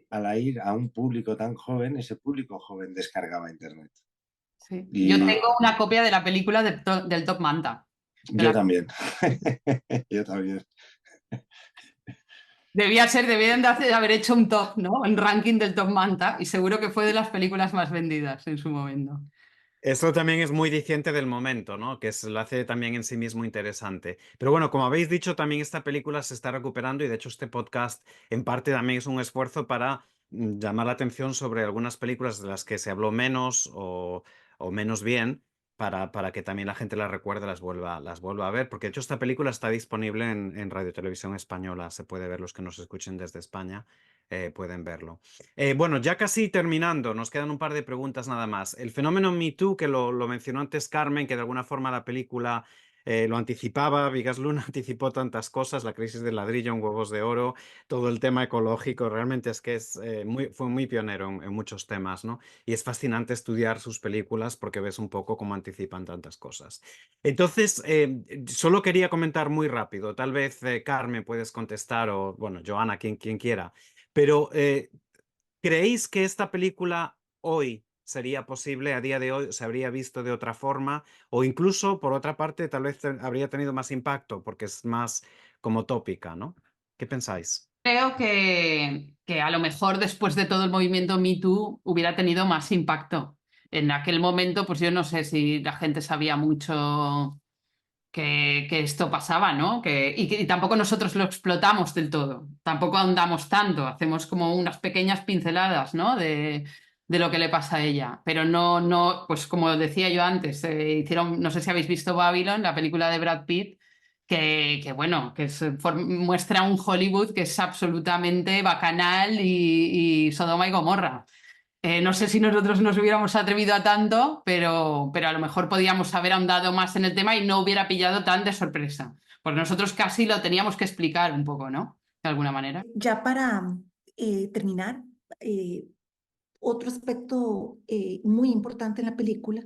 al ir a un público tan joven, ese público joven descargaba Internet. Sí. Yo Y tengo una copia de la película del Top Manta. yo también, yo también. Debían de haber hecho un top, ¿no? Un ranking del Top Manta y seguro que fue de las películas más vendidas en su momento. Esto también es muy diciente del momento, ¿no? Que lo hace también en sí mismo interesante. Pero bueno, como habéis dicho, también esta película se está recuperando y de hecho este podcast en parte también es un esfuerzo para llamar la atención sobre algunas películas de las que se habló menos o menos bien para que también la gente las recuerde, las vuelva a ver. Porque de hecho esta película está disponible en Radio Televisión Española. Se puede ver los que nos escuchen desde España. Pueden verlo. Bueno, ya casi terminando, nos quedan un par de preguntas nada más. El fenómeno Me Too, que lo mencionó antes Carmen, que de alguna forma la película lo anticipaba, Vigas Luna anticipó tantas cosas, la crisis del ladrillo en Huevos de Oro, todo el tema ecológico, realmente es que fue muy pionero en muchos temas, ¿no? Y es fascinante estudiar sus películas porque ves un poco cómo anticipan tantas cosas. Entonces, solo quería comentar muy rápido, tal vez Carmen puedes contestar o, bueno, Joana, quien quiera. Pero, ¿creéis que esta película hoy sería posible, a día de hoy, se habría visto de otra forma? O incluso, por otra parte, tal vez habría tenido más impacto, porque es más como tópica, ¿no? ¿Qué pensáis? Creo que a lo mejor después de todo el movimiento Me Too hubiera tenido más impacto. En aquel momento, pues yo no sé si la gente sabía mucho que esto pasaba, ¿no? Y tampoco nosotros lo explotamos del todo, tampoco ahondamos tanto, hacemos como unas pequeñas pinceladas, ¿no? De lo que le pasa a ella, pero no, pues como decía yo antes, hicieron, no sé si habéis visto Babylon, la película de Brad Pitt, bueno, muestra un Hollywood que es absolutamente bacanal y Sodoma y Gomorra. No sé si nosotros nos hubiéramos atrevido a tanto, pero a lo mejor podíamos haber ahondado más en el tema y no hubiera pillado tan de sorpresa. Porque nosotros casi lo teníamos que explicar un poco, ¿no? De alguna manera. Ya para terminar, otro aspecto muy importante en la película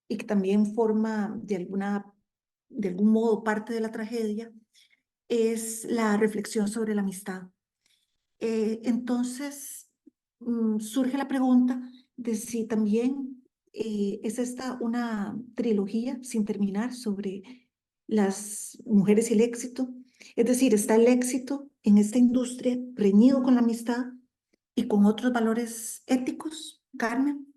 y que también forma de algún modo parte de la tragedia es la reflexión sobre la amistad. Entonces, surge la pregunta de si también es esta una trilogía sin terminar sobre las mujeres y el éxito. Es decir, está el éxito en esta industria reñido con la amistad y con otros valores éticos, Carmen.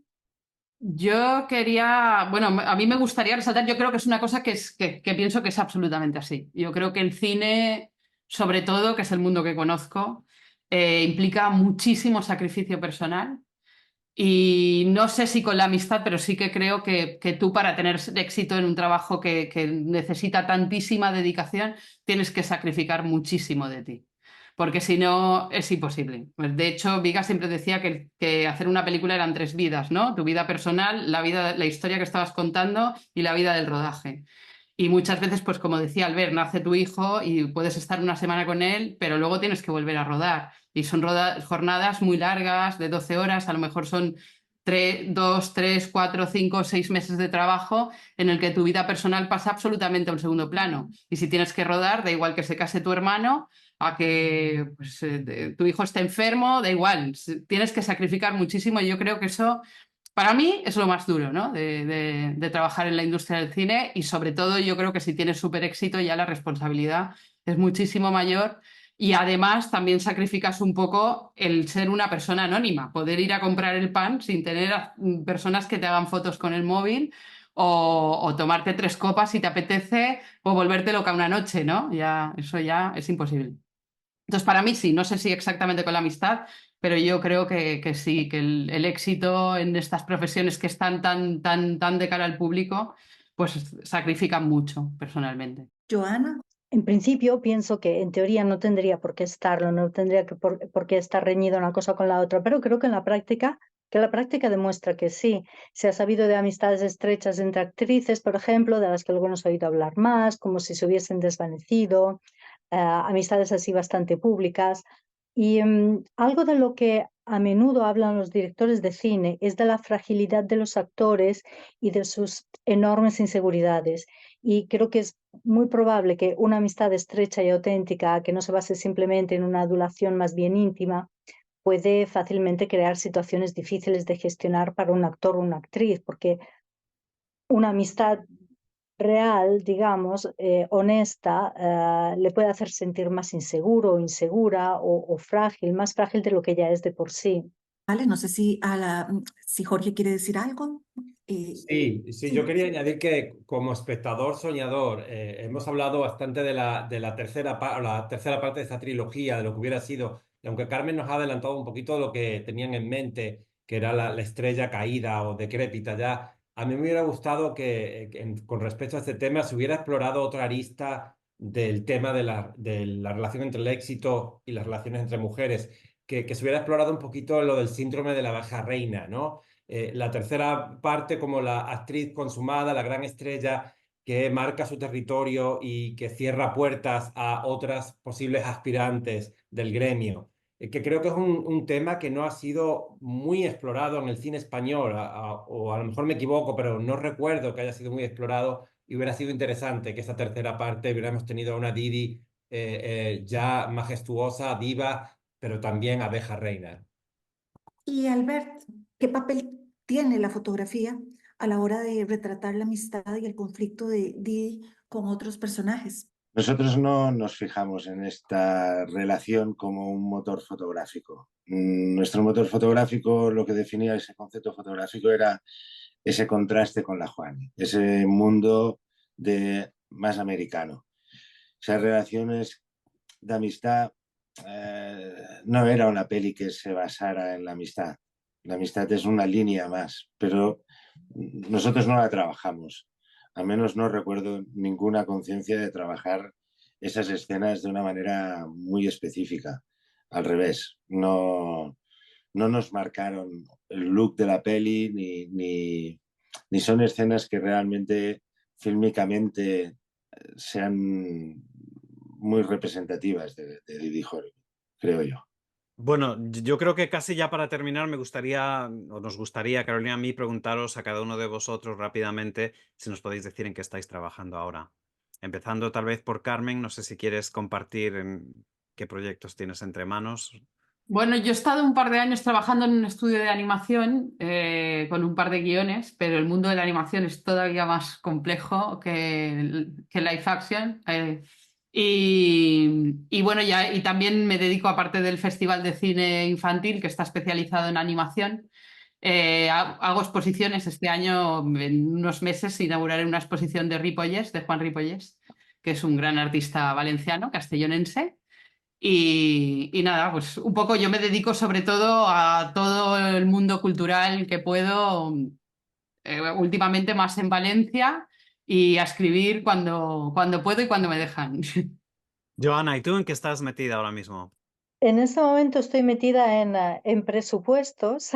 Yo quería, bueno, a mí me gustaría resaltar, yo creo que es una cosa que pienso que es absolutamente así. Yo creo que el cine, sobre todo, que es el mundo que conozco, implica muchísimo sacrificio personal. Y no sé si con la amistad, pero sí que creo que tú para tener éxito en un trabajo que necesita tantísima dedicación, tienes que sacrificar muchísimo de ti, porque si no es imposible. Pues, de hecho, Viga siempre decía que hacer una película eran tres vidas, ¿no? Tu vida personal, la historia que estabas contando y la vida del rodaje. Y muchas veces, pues como decía Albert, nace tu hijo y puedes estar una semana con él, pero luego tienes que volver a rodar. Y son jornadas muy largas, de 12 horas, a lo mejor son 2, 3, 4, 5, 6 meses de trabajo en el que tu vida personal pasa absolutamente a un segundo plano. Y si tienes que rodar, da igual que se case tu hermano, a que pues, tu hijo esté enfermo, da igual. Tienes que sacrificar muchísimo y yo creo que eso para mí es lo más duro, ¿no? De trabajar en la industria del cine y sobre todo yo creo que si tienes súper éxito ya la responsabilidad es muchísimo mayor Y además también sacrificas un poco el ser una persona anónima, poder ir a comprar el pan sin tener a personas que te hagan fotos con el móvil o tomarte 3 copas si te apetece o volverte loca una noche, ¿no? Ya, eso ya es imposible. Entonces, para mí sí, no sé si exactamente con la amistad, pero yo creo que sí, que el éxito en estas profesiones que están tan de cara al público, pues sacrifican mucho, personalmente. Joana, En principio pienso que en teoría no tendría por qué estarlo, no tendría por qué estar reñida una cosa con la otra, pero creo que la práctica demuestra que sí. Se ha sabido de amistades estrechas entre actrices, por ejemplo, de las que luego no se ha oído hablar más, como si se hubiesen desvanecido, amistades así bastante públicas. Y algo de lo que a menudo hablan los directores de cine es de la fragilidad de los actores y de sus enormes inseguridades. Y creo que es muy probable que una amistad estrecha y auténtica, que no se base simplemente en una adulación más bien íntima, puede fácilmente crear situaciones difíciles de gestionar para un actor o una actriz, porque una amistad real, digamos, honesta, le puede hacer sentir más inseguro o insegura o frágil, más frágil de lo que ya es de por sí. vale, no sé si, si Jorge quiere decir algo. Sí, yo quería añadir que como espectador soñador hemos hablado bastante de la tercera parte de esta trilogía, de lo que hubiera sido, y aunque Carmen nos ha adelantado un poquito de lo que tenían en mente, que era la estrella caída o decrépita ya, a mí me hubiera gustado con respecto a este tema se hubiera explorado otra arista del tema de la relación entre el éxito y las relaciones entre mujeres, que se hubiera explorado un poquito lo del síndrome de la baja reina, ¿no? La tercera parte como la actriz consumada, la gran estrella que marca su territorio y que cierra puertas a otras posibles aspirantes del gremio, que creo que es un tema que no ha sido muy explorado en el cine español, o a lo mejor me equivoco, pero no recuerdo que haya sido muy explorado y hubiera sido interesante que esa tercera parte hubiéramos tenido a una Didi ya majestuosa, diva, pero también abeja reina. Y Albert, ¿qué papel tiene la fotografía a la hora de retratar la amistad y el conflicto de Didi con otros personajes? Nosotros no nos fijamos en esta relación como un motor fotográfico. Nuestro motor fotográfico, lo que definía ese concepto fotográfico era ese contraste con la Juani, ese mundo más americano. Esas relaciones de amistad no era una peli que se basara en la amistad. La amistad es una línea más, pero nosotros no la trabajamos. Al menos no recuerdo ninguna conciencia de trabajar esas escenas de una manera muy específica. Al revés, no nos marcaron el look de la peli ni son escenas que realmente fílmicamente sean muy representativas de Didi Hollywood, creo yo. Bueno, yo creo que casi ya para terminar me gustaría, o nos gustaría, Carolina, a mí preguntaros a cada uno de vosotros rápidamente si nos podéis decir en qué estáis trabajando ahora. Empezando tal vez por Carmen, no sé si quieres compartir en qué proyectos tienes entre manos. Bueno, yo he estado un par de años trabajando en un estudio de animación con un par de guiones, pero el mundo de la animación es todavía más complejo que live action. Y bueno, y también me dedico, aparte del Festival de Cine Infantil, que está especializado en animación, hago exposiciones. Este año, en unos meses, inauguraré una exposición de Ripollès, de Juan Ripollès, que es un gran artista valenciano, castellonense. Y nada, pues un poco yo me dedico sobre todo a todo el mundo cultural que puedo, últimamente más en Valencia, y a escribir cuando puedo y cuando me dejan. Joana, ¿y tú en qué estás metida ahora mismo? En este momento estoy metida en presupuestos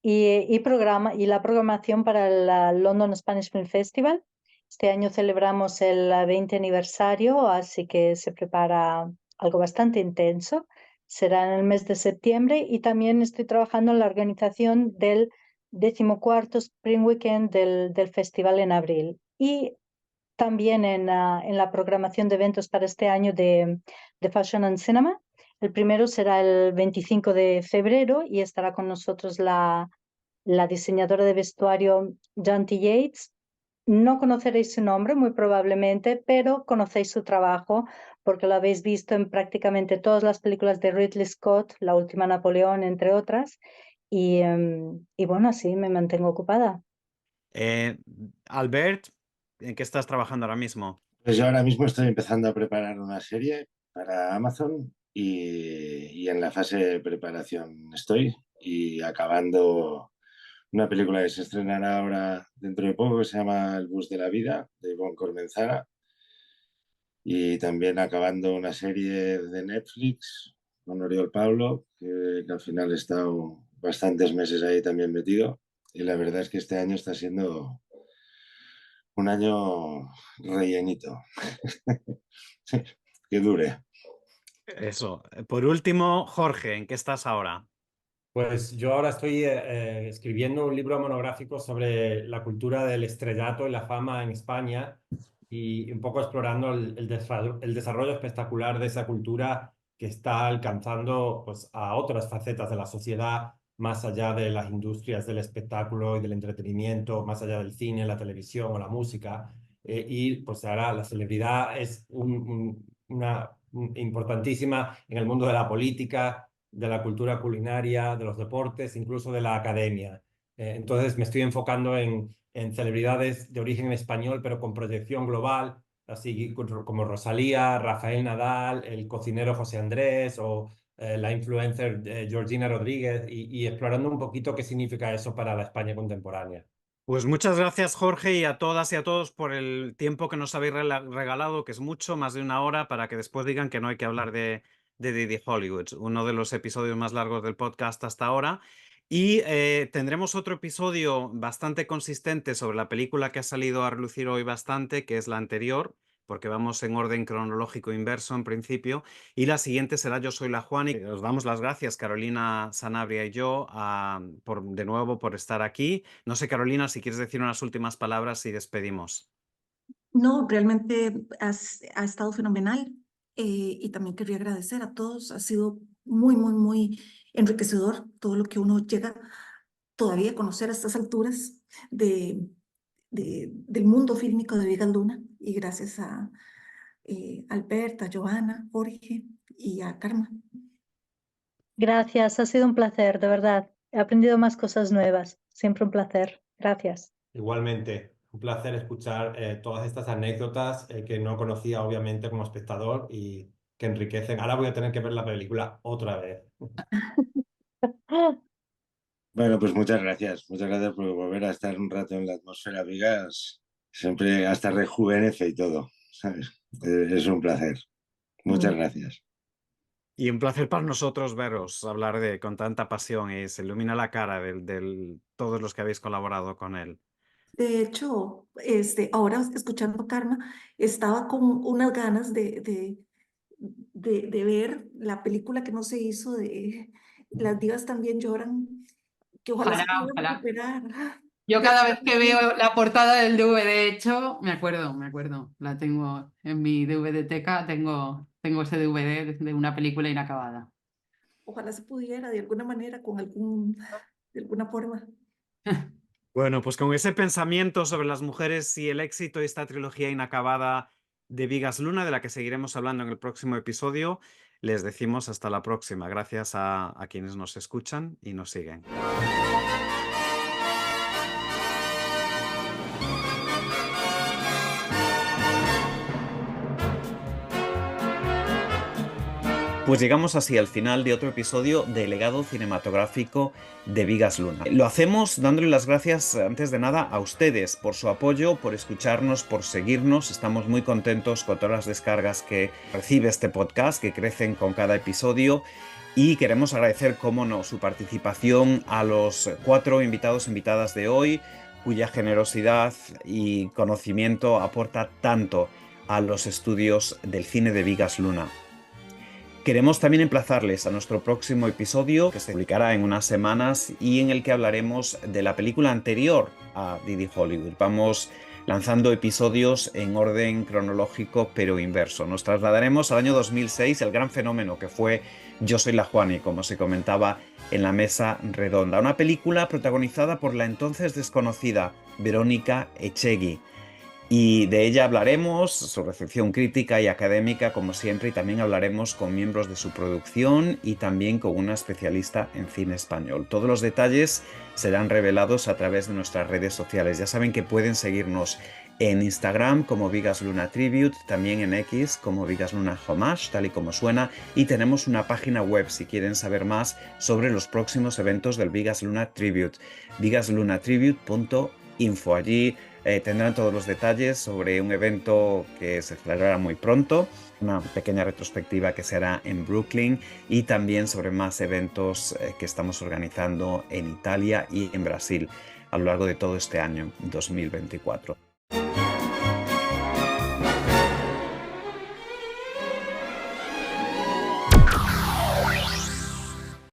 y la programación para el London Spanish Film Festival. Este año celebramos el 20 aniversario, así que se prepara algo bastante intenso. Será en el mes de septiembre y también estoy trabajando en la organización del 14º Spring Weekend del festival en abril. Y también en la programación de eventos para este año de Fashion and Cinema. El primero será el 25 de febrero y estará con nosotros la diseñadora de vestuario Janty Yates. No conoceréis su nombre, muy probablemente, pero conocéis su trabajo porque lo habéis visto en prácticamente todas las películas de Ridley Scott, La última Napoleón, entre otras. Y bueno, así me mantengo ocupada. Eh, Albert, ¿en qué estás trabajando ahora mismo? Pues yo ahora mismo estoy empezando a preparar una serie para Amazon y en la fase de preparación estoy y acabando una película que se estrenará ahora dentro de poco que se llama El bus de la vida de Ivonne Cormenzara y también acabando una serie de Netflix con Oriol Pablo que al final he estado bastantes meses ahí también metido y la verdad es que este año está siendo un año rellenito. Que dure. Eso. Por último, Jorge, ¿en qué estás ahora? Pues yo ahora estoy escribiendo un libro monográfico sobre la cultura del estrellato y la fama en España y un poco explorando el desarrollo espectacular de esa cultura que está alcanzando pues, a otras facetas de la sociedad, más allá de las industrias del espectáculo y del entretenimiento, más allá del cine, la televisión o la música. Y pues ahora la celebridad es importantísima en el mundo de la política, de la cultura culinaria, de los deportes, incluso de la academia. Entonces me estoy enfocando en celebridades de origen español, pero con proyección global, así como Rosalía, Rafael Nadal, el cocinero José Andrés o la influencer Georgina Rodríguez, y explorando un poquito qué significa eso para la España contemporánea. Pues muchas gracias, Jorge, y a todas y a todos por el tiempo que nos habéis regalado, que es mucho, más de una hora, para que después digan que no hay que hablar de Didi Hollywood, uno de los episodios más largos del podcast hasta ahora. Y tendremos otro episodio bastante consistente sobre la película que ha salido a relucir hoy bastante, que es la anterior, porque vamos en orden cronológico inverso en principio. Y la siguiente será Yo soy la Juani. Os damos las gracias, Carolina Sanabria y yo, de nuevo por estar aquí. No sé, Carolina, si quieres decir unas últimas palabras y despedimos. No, realmente ha estado fenomenal y también quería agradecer a todos. Ha sido muy, muy, muy enriquecedor todo lo que uno llega todavía a conocer a estas alturas del mundo fílmico de Vigas Luna. Y gracias a Alberta, a Joana, Jorge y a Karma. Gracias, ha sido un placer, de verdad. He aprendido más cosas nuevas. Siempre un placer. Gracias. Igualmente, un placer escuchar todas estas anécdotas que no conocía obviamente como espectador y que enriquecen. Ahora voy a tener que ver la película otra vez. Bueno, pues muchas gracias por volver a estar un rato en la atmósfera Vigas. Siempre hasta rejuvenece y todo, ¿sabes? Es un placer. Muchas gracias. Y un placer para nosotros veros hablar con tanta pasión y se ilumina la cara de todos los que habéis colaborado con él. De hecho, ahora escuchando Karma, estaba con unas ganas de ver la película que no se hizo de Las divas también lloran, que ojalá Ojalá, se pudiera ojalá. recuperar. Yo De cada vez que veo la portada del DVD hecho, me acuerdo. La tengo en mi DVD-teca, tengo ese DVD de una película inacabada. Ojalá se pudiera de alguna manera, de alguna forma. Bueno, pues con ese pensamiento sobre las mujeres y el éxito de esta trilogía inacabada de Vigas Luna, de la que seguiremos hablando en el próximo episodio, les decimos hasta la próxima. Gracias a quienes nos escuchan y nos siguen. Pues llegamos así al final de otro episodio del legado cinematográfico de Vigas Luna. Lo hacemos dándole las gracias, antes de nada, a ustedes por su apoyo, por escucharnos, por seguirnos. Estamos muy contentos con todas las descargas que recibe este podcast, que crecen con cada episodio. Y queremos agradecer, cómo no, su participación a los 4 invitados e invitadas de hoy, cuya generosidad y conocimiento aporta tanto a los estudios del cine de Vigas Luna. Queremos también emplazarles a nuestro próximo episodio, que se publicará en unas semanas y en el que hablaremos de la película anterior a Didi Hollywood. Vamos lanzando episodios en orden cronológico pero inverso. Nos trasladaremos al año 2006, el gran fenómeno que fue Yo soy la Juani, como se comentaba en la mesa redonda. Una película protagonizada por la entonces desconocida Verónica Echegui. Y de ella hablaremos, su recepción crítica y académica, como siempre, y también hablaremos con miembros de su producción y también con una especialista en cine español. Todos los detalles serán revelados a través de nuestras redes sociales. Ya saben que pueden seguirnos en Instagram como Vigas Luna Tribute, también en X como Vigas Luna Homage, tal y como suena, y tenemos una página web si quieren saber más sobre los próximos eventos del Vigas Luna Tribute, vigaslunatribute.info. Allí tendrán todos los detalles sobre un evento que se celebrará muy pronto, una pequeña retrospectiva que se hará en Brooklyn y también sobre más eventos que estamos organizando en Italia y en Brasil a lo largo de todo este año 2024.